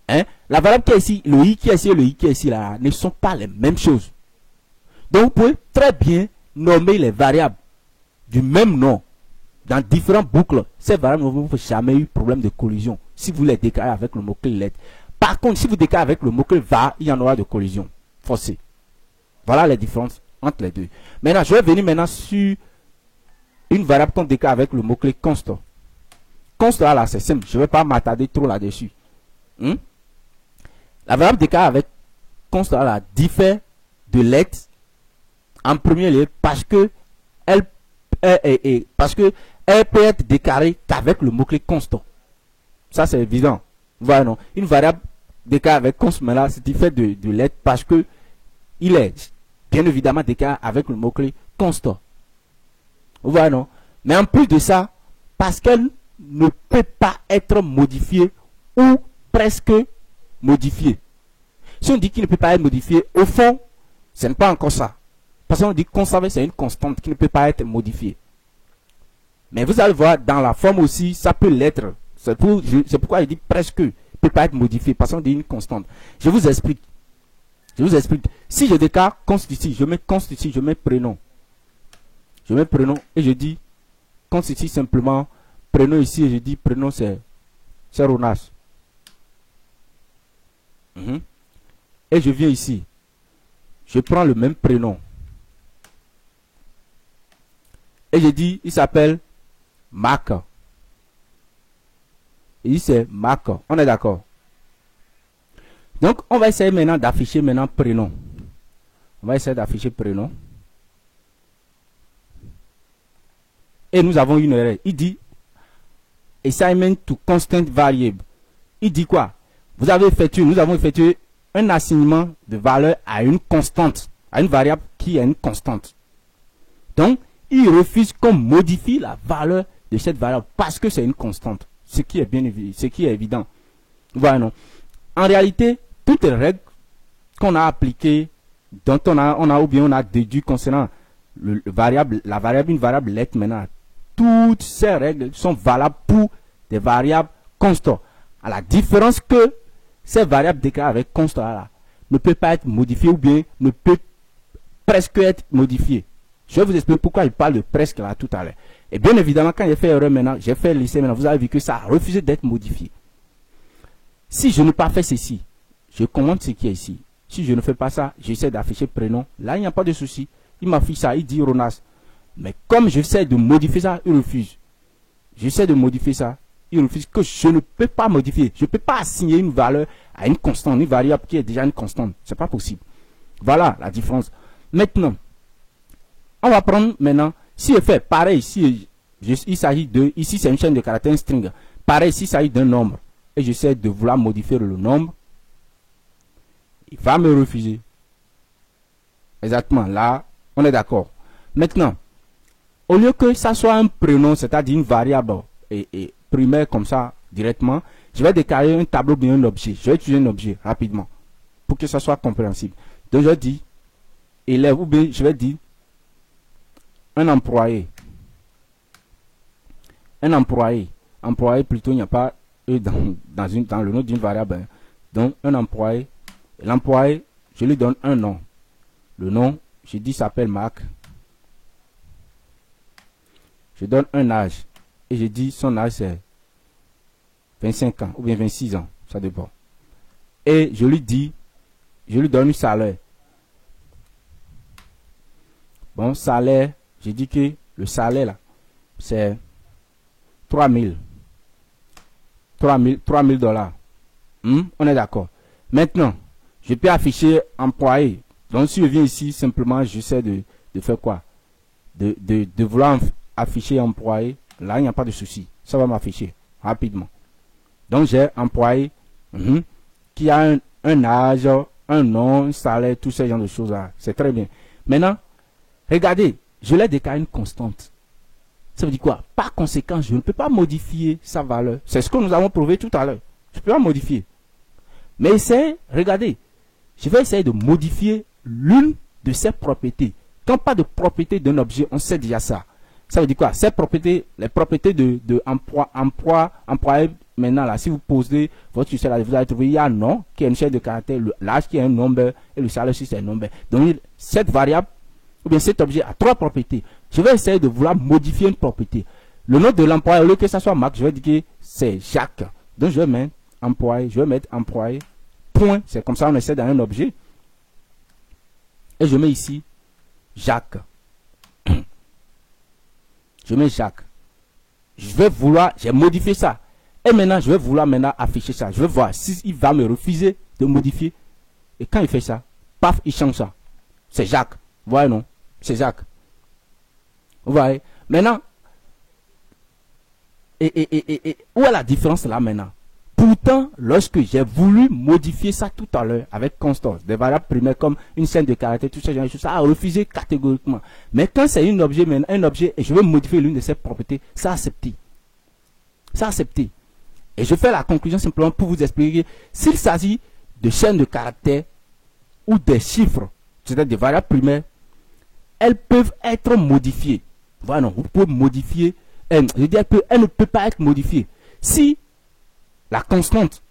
S1: Hein? La variable qui est ici, le i qui est ici et le i qui est ici, là, ne sont pas les mêmes choses. Donc, vous pouvez très bien nommer les variables du même nom dans différentes boucles. Ces variables ne vont jamais eu problème de collision si vous les déclarez avec le mot-clé let. Par contre, si vous déclarez avec le mot-clé var, il y en aura de collision forcée. Voilà les différences entre les deux. Maintenant, je vais venir maintenant sur une variable qu'on déclare avec le mot-clé const. Const là, c'est simple. Je ne vais pas m'attarder trop là-dessus. La variable déclarée avec const là diffère de let en premier lieu parce que elle parce que elle peut être déclarée qu'avec le mot-clé constant. Ça, c'est évident. Voilà, non. Une variable déclarée avec constant, mais là, c'est fait de lettres parce que il est bien évidemment déclaré avec le mot-clé constant. Voilà, non. Mais en plus de ça, parce qu'elle ne peut pas être modifiée ou presque modifiée. Si on dit qu'il ne peut pas être modifié, au fond, ce n'est pas encore ça. Parce qu'on dit conserver, c'est une constante qui ne peut pas être modifiée. Mais vous allez voir, dans la forme aussi, ça peut l'être. C'est pourquoi il dit presque, ne peut pas être modifié, parce qu'on dit une constante. Je vous explique. Je vous explique. Si je déclare const ici, je mets const ici, je mets prénom. Je mets prénom et je dis const ici simplement, prénom ici, et je dis prénom c'est Ronas. Et je viens ici. Je prends le même prénom. Et je dis, il s'appelle Marc. Et c'est Marc. On est d'accord. Donc, on va essayer maintenant d'afficher maintenant prénom. On va essayer d'afficher prénom. Et nous avons une erreur. Il dit assignment to constant variable. Il dit quoi? Nous avons effectué un assignement de valeur à une constante, à une variable qui est une constante. Donc, il refuse qu'on modifie la valeur de cette variable parce que c'est une constante. Ce qui est bien évident, ce qui est évident. Voilà, non. En réalité, toutes les règles qu'on a appliquées, dont on a déduit concernant une variable lettre maintenant, toutes ces règles sont valables pour des variables constantes. À la différence que ces variables déclarées avec constant là ne peut pas être modifiées ou bien ne peut presque être modifiées. Je vais vous expliquer pourquoi il parle de presque là tout à l'heure. Et bien évidemment, quand j'ai fait erreur maintenant, j'ai fait l'essai maintenant, vous avez vu que ça a refusé d'être modifié. Si je n'ai pas fait ceci, je commande ce qui est ici. Si je ne fais pas ça, j'essaie d'afficher prénom. Là, il n'y a pas de souci. Il m'affiche ça, il dit Ronas. Mais comme j'essaie de modifier ça, il refuse. J'essaie de modifier ça, il refuse que je ne peux pas modifier. Je ne peux pas assigner une valeur à une constante, une variable qui est déjà une constante. Ce n'est pas possible. Voilà la différence. Maintenant, on va prendre maintenant, si je fais pareil, si il s'agit de, ici c'est une chaîne de caractères string. Pareil, s'il s'agit d'un nombre, et j'essaie de vouloir modifier le nombre, il va me refuser. Exactement, là, on est d'accord. Maintenant, au lieu que ça soit un prénom, c'est-à-dire une variable et primaire comme ça, directement, je vais déclarer un tableau bien un objet. Je vais utiliser un objet rapidement pour que ça soit compréhensible. Donc, je dis élève ou bien je vais dire un employé. Un employé. Employé plutôt, il n'y a pas dans le nom d'une variable. Hein. Donc, un employé. L'employé, je lui donne un nom. Le nom, je dis s'appelle Marc. Je donne un âge. Et je dis son âge c'est 25 ans ou bien 26 ans. Ça dépend. Et je lui dis, je lui donne un salaire. Bon, salaire, j'ai dit que le salaire là, c'est 3000 dollars. On est d'accord. Maintenant, je peux afficher employé. Donc, si je viens ici, simplement, j'essaie de faire quoi? De vouloir afficher employé. Là, il n'y a pas de souci. Ça va m'afficher rapidement. Donc, j'ai employé qui a un âge, un nom, un salaire, tous ces genres de choses-là. C'est très bien. Maintenant, regardez, je l'ai déclaré une constante. Ça veut dire quoi? Par conséquent, je ne peux pas modifier sa valeur. C'est ce que nous avons prouvé tout à l'heure. Je ne peux pas modifier. Mais regardez, je vais essayer de modifier l'une de ses propriétés. Quand pas de propriété d'un objet, on sait déjà ça. Ça veut dire quoi? Ces propriétés, les propriétés de employé, maintenant là, si vous posez votre fichier, vous allez trouver il y a un nom qui est une chaîne de caractères, l'âge qui est un nombre et le salaire aussi c'est un nombre. Donc cette variable ou bien cet objet a trois propriétés. Je vais essayer de vouloir modifier une propriété. Le nom de l'employé, au lieu que ça soit Marc, je vais dire que c'est Jacques. Donc je vais mettre employé, je vais mettre employé, point. C'est comme ça on essaie dans un objet. Et je mets ici Jacques. Je mets Jacques. J'ai modifié ça. Et maintenant, je vais vouloir maintenant afficher ça. Je vais voir s'il va me refuser de modifier. Et quand il fait ça, paf, il change ça. C'est Jacques. Vous voyez, non? C'est Jacques. Vous voyez? Maintenant, où est la différence là maintenant? Pourtant, lorsque j'ai voulu modifier ça tout à l'heure avec constance, des variables primaires comme une chaîne de caractères, tout ça, ça a refusé catégoriquement. Mais quand c'est un objet et je veux modifier l'une de ses propriétés, ça a accepté. Ça a accepté. Et je fais la conclusion simplement pour vous expliquer, s'il s'agit de chaînes de caractères ou des chiffres, c'est-à-dire des variables primaires, elles peuvent être modifiées. Voilà, vous pouvez modifier, je veux dire, elle ne peut pas être modifiée. Si la constante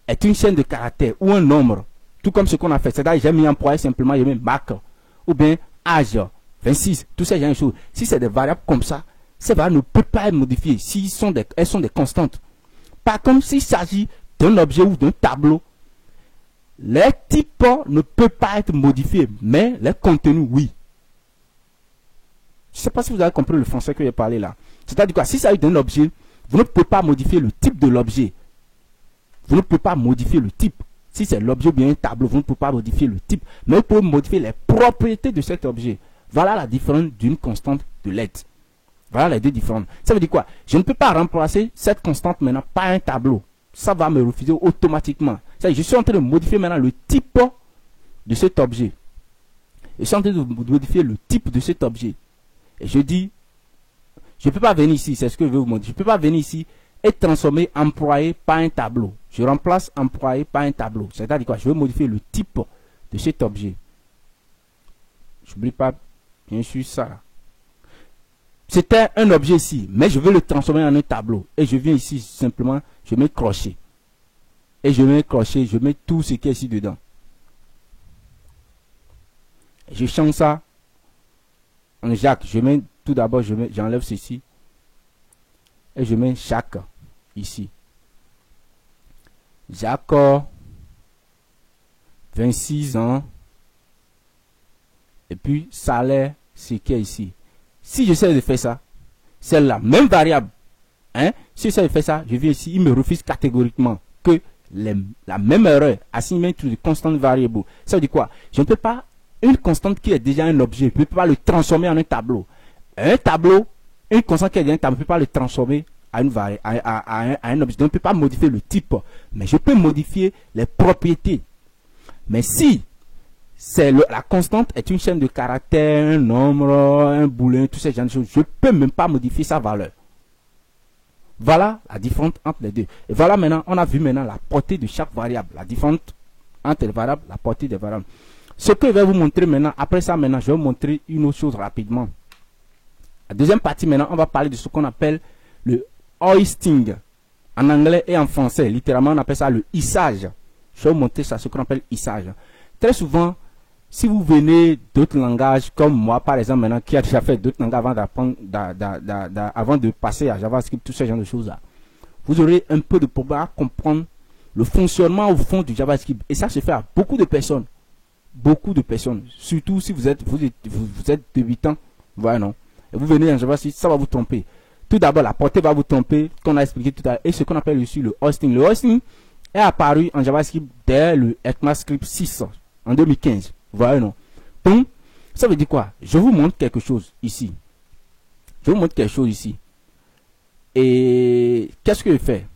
S1: est une chaîne de caractères ou un nombre, tout comme ce qu'on a fait, c'est-à-dire j'ai mis employé simplement, j'ai mis marque, ou bien âge, 26, tout ça, genre de choses. Si c'est des variables comme ça, ces variables ne peuvent pas être modifiées si elles sont des constantes. Par contre, s'il s'agit d'un objet ou d'un tableau, les types ne peuvent pas être modifiés, mais les contenus, oui. Je ne sais pas si vous avez compris le français que j'ai parlé là. C'est-à-dire quoi, s'il s'agit d'un objet, vous ne pouvez pas modifier le type de l'objet. Vous ne pouvez pas modifier le type. Si c'est l'objet ou bien un tableau, vous ne pouvez pas modifier le type. Mais vous pouvez modifier les propriétés de cet objet. Voilà la différence d'une constante de let. Voilà les deux différences. Ça veut dire quoi? Je ne peux pas remplacer cette constante maintenant par un tableau. Ça va me refuser automatiquement. Je suis en train de modifier maintenant le type de cet objet. Je suis en train de modifier le type de cet objet. Et je dis, je ne peux pas venir ici, c'est ce que je veux vous montrer. Je ne peux pas venir ici et transformer employé par un tableau. Je remplace employé par un tableau. C'est-à-dire quoi? Je veux modifier le type de cet objet. Je n'oublie pas, bien sûr, ça. C'était un objet ici, mais je veux le transformer en un tableau. Et je viens ici, simplement, je mets crochet. Et je mets crochet, je mets tout ce qui est ici dedans. Et je change ça en Jacques. Je mets, tout d'abord, j'enlève ceci. Et je mets Jacques ici. Jacques, 26 ans. Et puis, salaire, ce qui est ici. Si j'essaie de faire ça, c'est la même variable. Hein? Si j'essaie de faire ça, je viens ici, il me refuse catégoriquement que la même erreur assignée to the constant variable. Ça veut dire quoi? Je ne peux pas, une constante qui est déjà un objet, je ne peux pas le transformer en un tableau. Un tableau, une constante qui est déjà un tableau, je ne peux pas le transformer à un objet. Je ne peux pas modifier le type, mais je peux modifier les propriétés. Mais si la constante est une chaîne de caractères, un nombre, un booléen, tous ces genres de choses, je ne peux même pas modifier sa valeur. Voilà la différence entre les deux. Et voilà maintenant, on a vu maintenant la portée de chaque variable. La différence entre les variables, la portée des variables. Ce que je vais vous montrer maintenant, après ça maintenant, je vais vous montrer une autre chose rapidement. La deuxième partie maintenant, on va parler de ce qu'on appelle le hoisting. En anglais et en français, littéralement, on appelle ça le hissage. Je vais vous montrer ça, ce qu'on appelle hissage. Très souvent, si vous venez d'autres langages, comme moi par exemple maintenant, qui a déjà fait d'autres langages avant d'apprendre, avant de passer à JavaScript, tout ce genre de choses-là, vous aurez un peu de problème à comprendre le fonctionnement au fond du JavaScript. Et ça se fait à beaucoup de personnes. Beaucoup de personnes. Surtout si vous êtes débutant. Voilà, non. Et vous venez en JavaScript, ça va vous tromper. Tout d'abord, la portée va vous tromper, qu'on a expliqué tout à l'heure. Et ce qu'on appelle aussi le hosting. Le hosting est apparu en JavaScript dès le ECMAScript 6 en 2015. Voilà, non. Donc, ça veut dire quoi? Je vous montre quelque chose ici. Je vous montre quelque chose ici. Et qu'est-ce que je fais?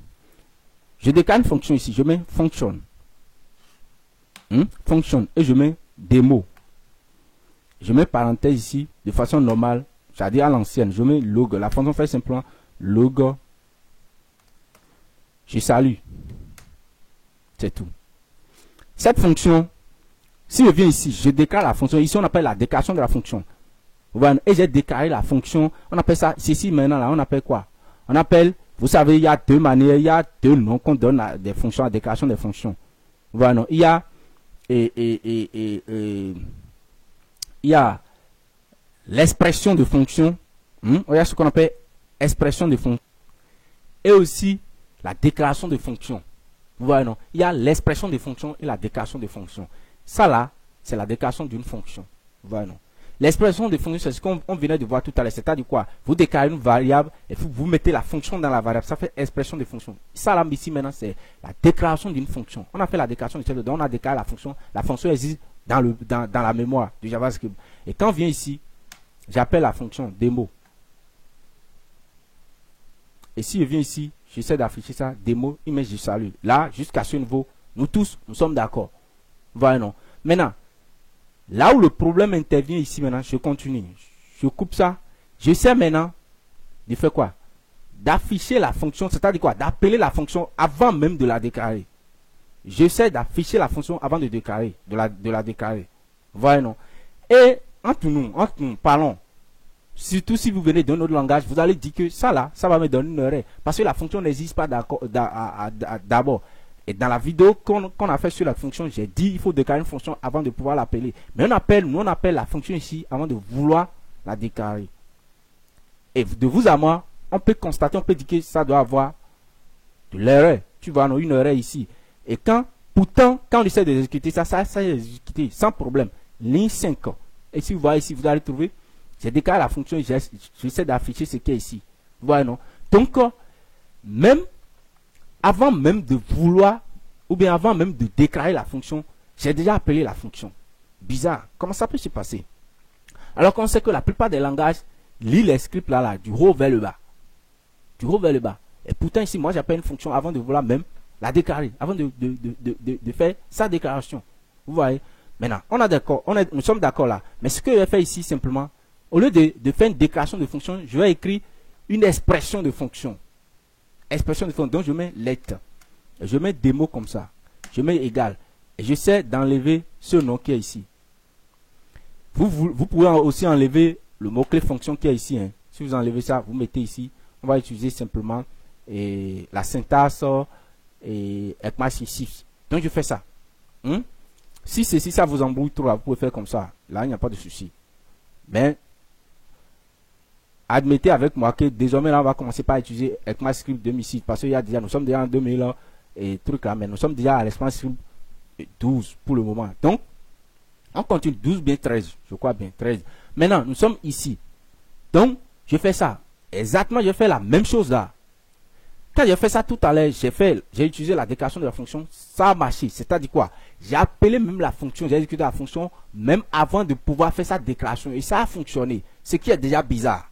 S1: Je déclare une fonction ici. Je mets function. Function. Et je mets démo. Je mets parenthèse ici de façon normale. C'est-à-dire à l'ancienne. Je mets log. La fonction fait simplement log. Je salue. C'est tout. Cette fonction, si je viens ici, je déclare la fonction. Ici, on appelle la déclaration de la fonction. Voilà. Et j'ai déclaré la fonction. On appelle ça, ici maintenant, là, on appelle quoi? On appelle, vous savez, il y a deux manières, il y a deux noms qu'on donne à des fonctions, à la déclaration des fonctions. Voilà. Il y a, il y a l'expression de fonction. Il y a ce qu'on appelle expression de fonction. Et aussi, la déclaration de fonction. Voilà, non. Il y a l'expression de fonction et la déclaration de fonction. Ça là, c'est la déclaration d'une fonction. Voilà, non. L'expression de fonction, c'est ce qu'on venait de voir tout à l'heure. C'est-à-dire quoi? Vous déclarez une variable et vous mettez la fonction dans la variable. Ça fait expression de fonction. Ça là, ici maintenant, c'est la déclaration d'une fonction. On a fait la déclaration de celle-là. On a déclaré la fonction. La fonction existe dans la mémoire du JavaScript. Et quand on vient ici, j'appelle la fonction démo. Et si je viens ici, j'essaie d'afficher ça, démo, image de salut. Là, jusqu'à ce niveau, nous tous, nous sommes d'accord. Voilà, non. Maintenant, là où le problème intervient ici maintenant, je continue. Je coupe ça. J'essaie maintenant de faire quoi? D'afficher la fonction, c'est-à-dire quoi? D'appeler la fonction avant même de la déclarer. J'essaie d'afficher la fonction avant de déclarer, de la déclarer. Voilà, non. Et entre nous, parlons. Surtout si vous venez d'un autre langage, vous allez dire que ça là, ça va me donner une erreur. Parce que la fonction n'existe pas d'abord. Et dans la vidéo qu'on a fait sur la fonction, j'ai dit il faut déclarer une fonction avant de pouvoir l'appeler. Mais nous on appelle la fonction ici avant de vouloir la déclarer. Et de vous à moi, on peut constater, on peut dire que ça doit avoir de l'erreur. Tu vois, non, une erreur ici. Et pourtant, quand on essaie d'exécuter ça est exécuté sans problème. Ligne 5. Et si vous voyez ici, vous allez trouver, j'ai déclaré la fonction, j'essaie d'afficher ce qui est ici. Vous voyez, non? Donc, même avant même de vouloir, ou bien avant même de déclarer la fonction, j'ai déjà appelé la fonction. Bizarre. Comment ça peut se passer? Alors qu'on sait que la plupart des langages lisent les scripts là, du haut vers le bas. Du haut vers le bas. Et pourtant ici, moi j'appelle une fonction avant de vouloir même la déclarer, avant de faire sa déclaration. Vous voyez? Maintenant, nous sommes d'accord là. Mais ce que je vais faire ici simplement, au lieu de faire une déclaration de fonction, je vais écrire une expression de fonction. Expression de fonction. Donc je mets let. Je mets démo comme ça. Je mets égal. Et j'essaie d'enlever ce nom qui est ici. Vous pouvez aussi enlever le mot-clé fonction qui est ici. Hein. Si vous enlevez ça, vous mettez ici. On va utiliser simplement la syntaxe et ECMAScript. Donc je fais ça. Si ceci, ça vous embrouille trop, vous pouvez faire comme ça. Là, il n'y a pas de souci. Mais admettez avec moi que désormais là on va commencer par utiliser ECMAScript 2006 parce qu'il y a déjà, nous sommes déjà en 2000 et truc là, mais nous sommes déjà à l'ECMAScript 12 pour le moment. Donc on continue 12 bien 13, je crois bien 13. Maintenant nous sommes ici. Donc je fais ça. Exactement, je fais la même chose là. Quand j'ai fait ça tout à l'heure, j'ai utilisé la déclaration de la fonction, ça a marché. C'est-à-dire quoi? J'ai appelé même la fonction, j'ai exécuté la fonction même avant de pouvoir faire sa déclaration et ça a fonctionné. Ce qui est déjà bizarre.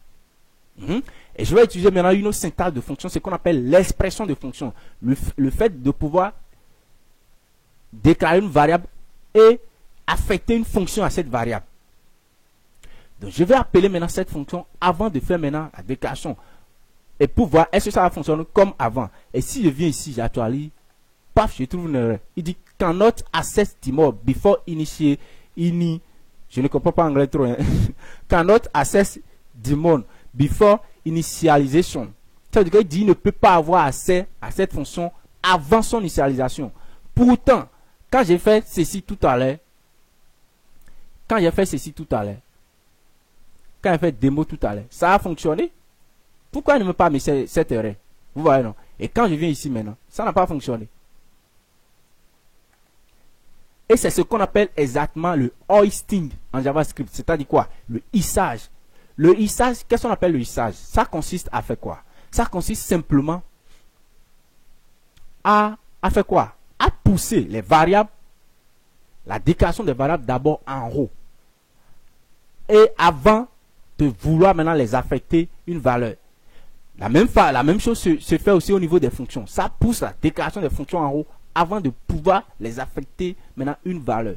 S1: Et je vais utiliser maintenant une autre syntaxe de fonction, ce qu'on appelle l'expression de fonction. Le fait de pouvoir déclarer une variable et affecter une fonction à cette variable. Donc je vais appeler maintenant cette fonction avant de faire maintenant la déclaration. Et pour voir est-ce que ça va fonctionner comme avant. Et si je viens ici, j'actualise, paf, je trouve une erreur. Il dit cannot access Timor before je ne comprends pas anglais trop. Hein. Cannot access Timor before initialization. Ça veut dire qu'il dit ne peut pas avoir accès à cette fonction avant son initialisation. Pourtant, quand j'ai fait ceci tout à l'heure, quand j'ai fait démo tout à l'heure, ça a fonctionné. Pourquoi il ne me pas mis cette erreur? Vous voyez, non? Et quand je viens ici maintenant, ça n'a pas fonctionné. Et c'est ce qu'on appelle exactement le hoisting en JavaScript. C'est-à-dire quoi? Le hissage. Le hissage, qu'est-ce qu'on appelle le hissage? Ça consiste à faire quoi? Ça consiste simplement à faire quoi? À pousser les variables, la déclaration des variables d'abord en haut. Et avant de vouloir maintenant les affecter une valeur. La même chose se fait aussi au niveau des fonctions. Ça pousse la déclaration des fonctions en haut avant de pouvoir les affecter maintenant une valeur.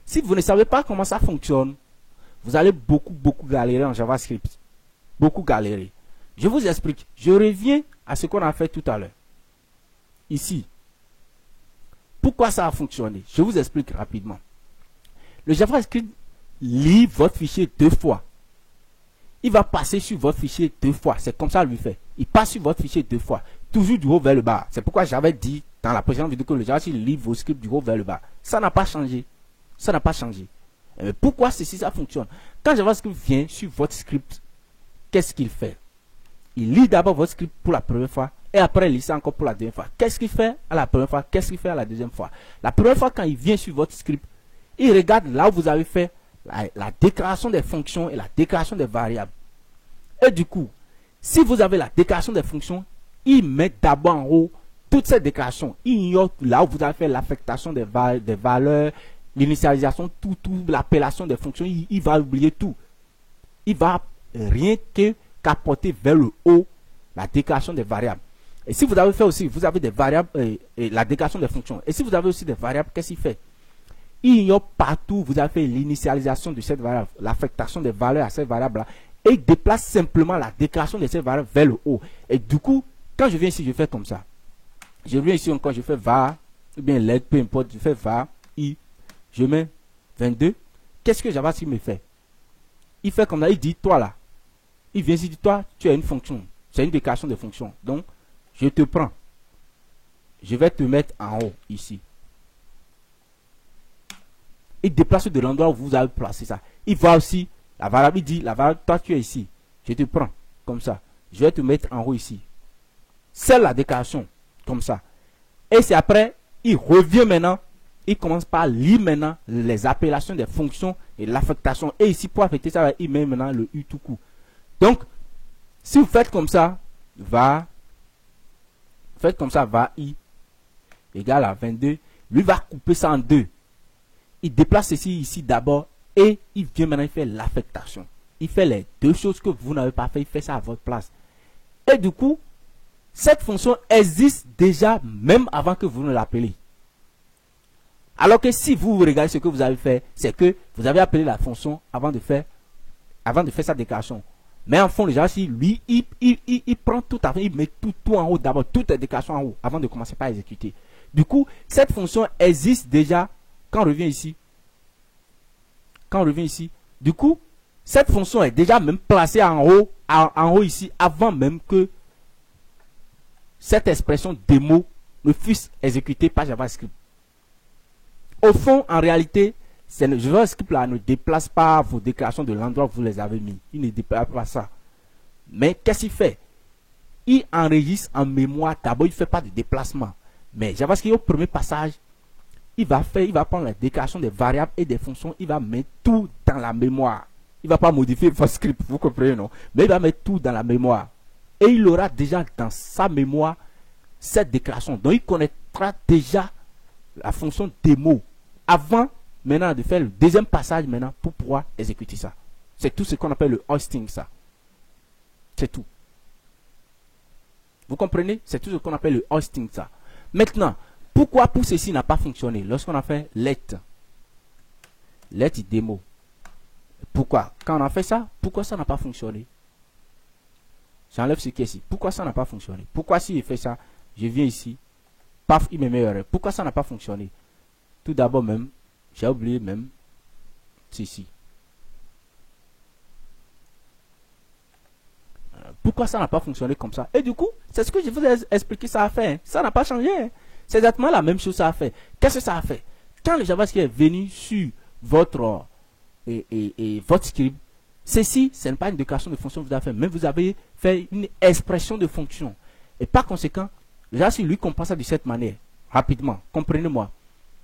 S1: Si vous ne savez pas comment ça fonctionne, vous allez beaucoup galérer en JavaScript. Beaucoup galérer. Je vous explique. Je reviens à ce qu'on a fait tout à l'heure. Ici. Pourquoi ça a fonctionné? Je vous explique rapidement. Le JavaScript lit votre fichier 2 fois. Il va passer sur votre fichier 2 fois. C'est comme ça qu'il fait. Il passe sur votre fichier 2 fois. Toujours du haut vers le bas. C'est pourquoi j'avais dit dans la précédente vidéo que le JavaScript lit vos scripts du haut vers le bas. Ça n'a pas changé. Ça n'a pas changé. Mais pourquoi ceci ça fonctionne? Quand JavaScript vient sur votre script, qu'est-ce qu'il fait? Il lit d'abord votre script pour la première fois et après il lit ça encore pour la deuxième fois. Qu'est-ce qu'il fait à la première fois? Qu'est-ce qu'il fait à la deuxième fois? La première fois quand il vient sur votre script, il regarde là où vous avez fait la déclaration des fonctions et la déclaration des variables. Et du coup, si vous avez la déclaration des fonctions, il met d'abord en haut toutes ces déclarations. Il ignore là où vous avez fait l'affectation des valeurs, l'initialisation, tout l'appellation des fonctions. Il va oublier tout. Il va rien qu'apporter vers le haut la déclaration des variables. Et si vous avez fait aussi, vous avez des variables, et la déclaration des fonctions. Et si vous avez aussi des variables, qu'est-ce qu'il fait? Il ignore partout, vous avez fait l'initialisation de cette variable, l'affectation des valeurs à cette variable-là, et il déplace simplement la déclaration de cette variable vers le haut. Et du coup, quand je viens ici, je fais comme ça. Je viens ici encore, je fais var, ou bien let, peu importe, je fais var, i, je mets 22. Qu'est-ce que JavaScript me fait? Il fait comme ça, il dit, toi là, il vient ici, il dit, toi, tu as une fonction, c'est une déclaration de fonction. Donc, je te prends. Je vais te mettre en haut, ici. Il déplace de l'endroit où vous avez placé ça. Il voit aussi, la variable, il dit, la variable, toi, tu es ici. Je te prends, comme ça. Je vais te mettre en haut ici. C'est la déclaration, comme ça. Et c'est après, il revient maintenant, il commence par lire maintenant les appellations des fonctions et l'affectation. Et ici, pour affecter ça, il met maintenant le U tout court. Donc, si vous faites comme ça, va i égale à 22. Lui va couper ça en deux. Il déplace ceci ici d'abord et il vient maintenant, il fait l'affectation. Il fait les deux choses que vous n'avez pas fait, il fait ça à votre place. Et du coup, cette fonction existe déjà même avant que vous ne l'appelez. Alors que si vous regardez ce que vous avez fait, c'est que vous avez appelé la fonction avant de faire sa déclaration. Mais en fond, le JavaScript, lui, il prend tout à fait, il met tout en haut d'abord, toutes les déclarations en haut, avant de commencer par exécuter. Du coup, cette fonction existe déjà quand on revient ici. Du coup, cette fonction est déjà même placée en haut ici, avant même que cette expression démo ne fût exécutée par JavaScript. Au fond, en réalité, JavaScript là ne déplace pas vos déclarations de l'endroit où vous les avez mis. Il ne déplace pas ça. Mais qu'est-ce qu'il fait? Il enregistre en mémoire. D'abord, il ne fait pas de déplacement. Mais JavaScript, au premier passage, il va prendre la déclaration des variables et des fonctions. Il va mettre tout dans la mémoire. Il ne va pas modifier votre script, vous comprenez, non? Mais il va mettre tout dans la mémoire. Et il aura déjà dans sa mémoire cette déclaration. Donc, il connaîtra déjà la fonction démo avant maintenant de faire le deuxième passage maintenant pour pouvoir exécuter ça. C'est tout ce qu'on appelle le hosting, ça. C'est tout. Vous comprenez? C'est tout ce qu'on appelle le hosting, ça. Maintenant, pourquoi pour ceci n'a pas fonctionné lorsqu'on a fait let démo? Pourquoi? Quand on a fait ça, pourquoi ça n'a pas fonctionné? J'enlève ce qui est ici. Pourquoi ça n'a pas fonctionné? Pourquoi si je fais ça, je viens ici, paf, il me met erreur. Pourquoi ça n'a pas fonctionné? Tout d'abord même, j'ai oublié même ceci. Pourquoi ça n'a pas fonctionné comme ça? Et du coup, c'est ce que je vous ai expliqué, ça a fait. Hein. Ça n'a pas changé. Hein. C'est exactement la même chose ça a fait. Qu'est-ce que ça a fait? Quand le JavaScript est venu sur votre, votre script, ceci, ce n'est pas une déclaration de fonction que vous avez fait, mais vous avez fait une expression de fonction. Et par conséquent, le JavaScript lui comprend ça de cette manière. Rapidement, comprenez-moi.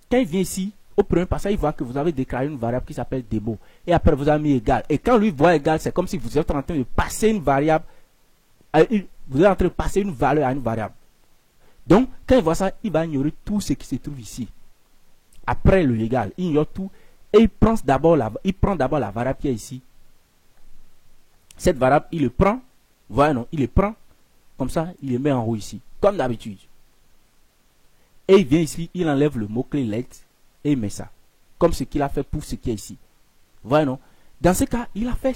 S1: Quand il vient ici, au premier passage, il voit que vous avez déclaré une variable qui s'appelle démo. Et après, vous avez mis égal. Et quand lui voit égal, c'est comme si vous êtes en train de passer une variable. Vous êtes en train de passer une valeur à une variable. Donc, quand il voit ça, il va ignorer tout ce qui se trouve ici. Après le égal, il ignore tout. Et il prend d'abord la variable qui est ici. Cette variable, il le prend. Voilà, non, il le prend. Comme ça, il le met en haut ici. Comme d'habitude. Et il vient ici, il enlève le mot-clé let et il met ça. Comme ce qu'il a fait pour ce qui est ici. Voilà, non? Dans ce cas, il a fait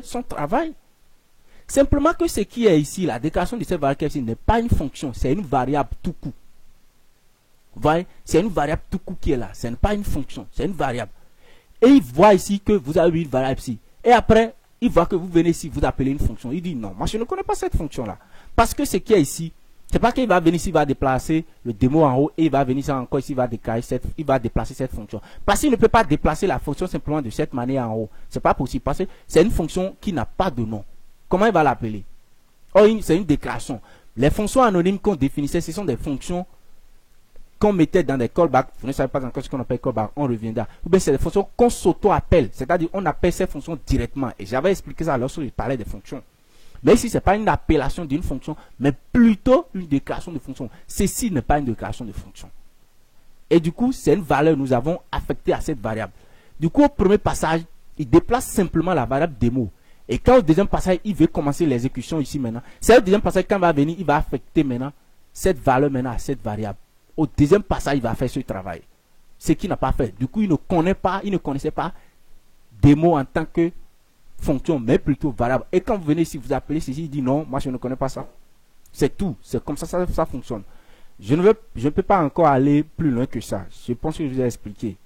S1: son travail. Simplement que ce qui est ici, la déclaration de cette variable ici n'est pas une fonction, c'est une variable tout court. Vous voyez? C'est une variable tout court qui est là. Ce n'est pas une fonction, c'est une variable. Et il voit ici que vous avez une variable ici. Et après, il voit que vous venez ici, vous appelez une fonction. Il dit non, moi je ne connais pas cette fonction-là. Parce que ce qui est ici, c'est pas qu'il va venir ici, il va déplacer le démo en haut et il va venir ici encore ici, il va déplacer cette fonction. Parce qu'il ne peut pas déplacer la fonction simplement de cette manière en haut. C'est pas possible parce que c'est une fonction qui n'a pas de nom. Comment il va l'appeler? Oh, c'est une déclaration. Les fonctions anonymes qu'on définissait, ce sont des fonctions qu'on mettait dans des callbacks. Vous ne savez pas encore ce qu'on appelle callback, on reviendra. Ou bien c'est des fonctions qu'on s'auto-appelle. C'est-à-dire on appelle ces fonctions directement. Et j'avais expliqué ça lorsque je parlais des fonctions. Mais ici, ce n'est pas une appellation d'une fonction, mais plutôt une déclaration de fonction. Ceci n'est pas une déclaration de fonction. Et du coup, c'est une valeur que nous avons affectée à cette variable. Du coup, au premier passage, il déplace simplement la variable démo. Et quand au deuxième passage, il veut commencer l'exécution ici maintenant, c'est le deuxième passage, quand il va venir, il va affecter maintenant cette valeur maintenant à cette variable. Au deuxième passage, il va faire ce travail. Ce qu'il n'a pas fait. Du coup, il ne connaissait pas démo en tant que fonction, mais plutôt variable. Et quand vous venez ici, vous appelez ceci, il dit non, moi je ne connais pas ça. C'est tout. C'est comme ça fonctionne. Je ne peux pas encore aller plus loin que ça. Je pense que je vous ai expliqué.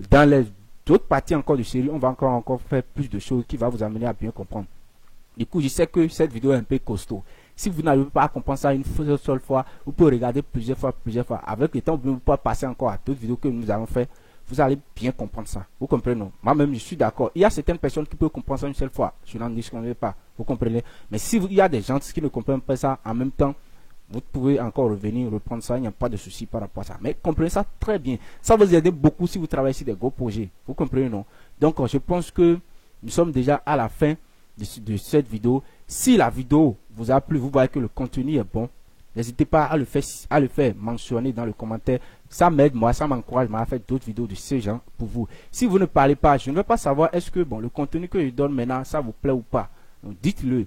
S1: Dans les autres parties encore de série, on va encore faire plus de choses qui va vous amener à bien comprendre. Du coup, je sais que cette vidéo est un peu costaud. Si vous n'arrivez pas à comprendre ça une seule fois, vous pouvez regarder plusieurs fois. Avec le temps, vous pouvez passer encore à d'autres vidéos que nous avons fait. Vous allez bien comprendre ça. Vous comprenez, non? Moi-même, je suis d'accord. Il y a certaines personnes qui peuvent comprendre ça une seule fois. Je n'en disconviens pas. Vous comprenez? Mais si il y a des gens qui ne comprennent pas ça en même temps, vous pouvez encore revenir, reprendre ça. Il n'y a pas de souci par rapport à ça. Mais comprenez ça très bien. Ça va vous aider beaucoup si vous travaillez sur des gros projets. Vous comprenez, non? Donc, je pense que nous sommes déjà à la fin de cette vidéo. Si la vidéo vous a plu, vous voyez que le contenu est bon, n'hésitez pas à le faire mentionner dans le commentaire. Ça m'aide, moi, ça m'encourage à faire d'autres vidéos de ce genre pour vous. Si vous ne parlez pas, je ne veux pas savoir est-ce que le contenu que je donne maintenant, ça vous plaît ou pas. Donc dites-le.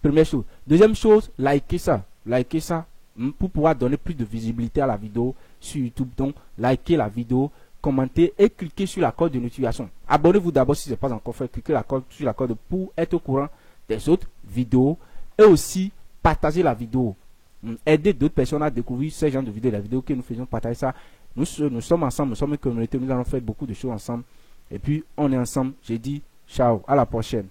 S1: Première chose. Deuxième chose, likez ça. Likez ça pour pouvoir donner plus de visibilité à la vidéo sur YouTube. Donc, likez la vidéo, commentez et cliquez sur la cloche de notification. Abonnez-vous d'abord si ce n'est pas encore fait. Cliquez sur la cloche pour être au courant des autres vidéos et aussi partagez la vidéo. Aider d'autres personnes à découvrir ce genre de vidéos, la vidéo que nous faisons, partager ça. Nous sommes ensemble, nous sommes une communauté, nous allons faire beaucoup de choses ensemble. Et puis, on est ensemble. J'ai dit ciao, à la prochaine.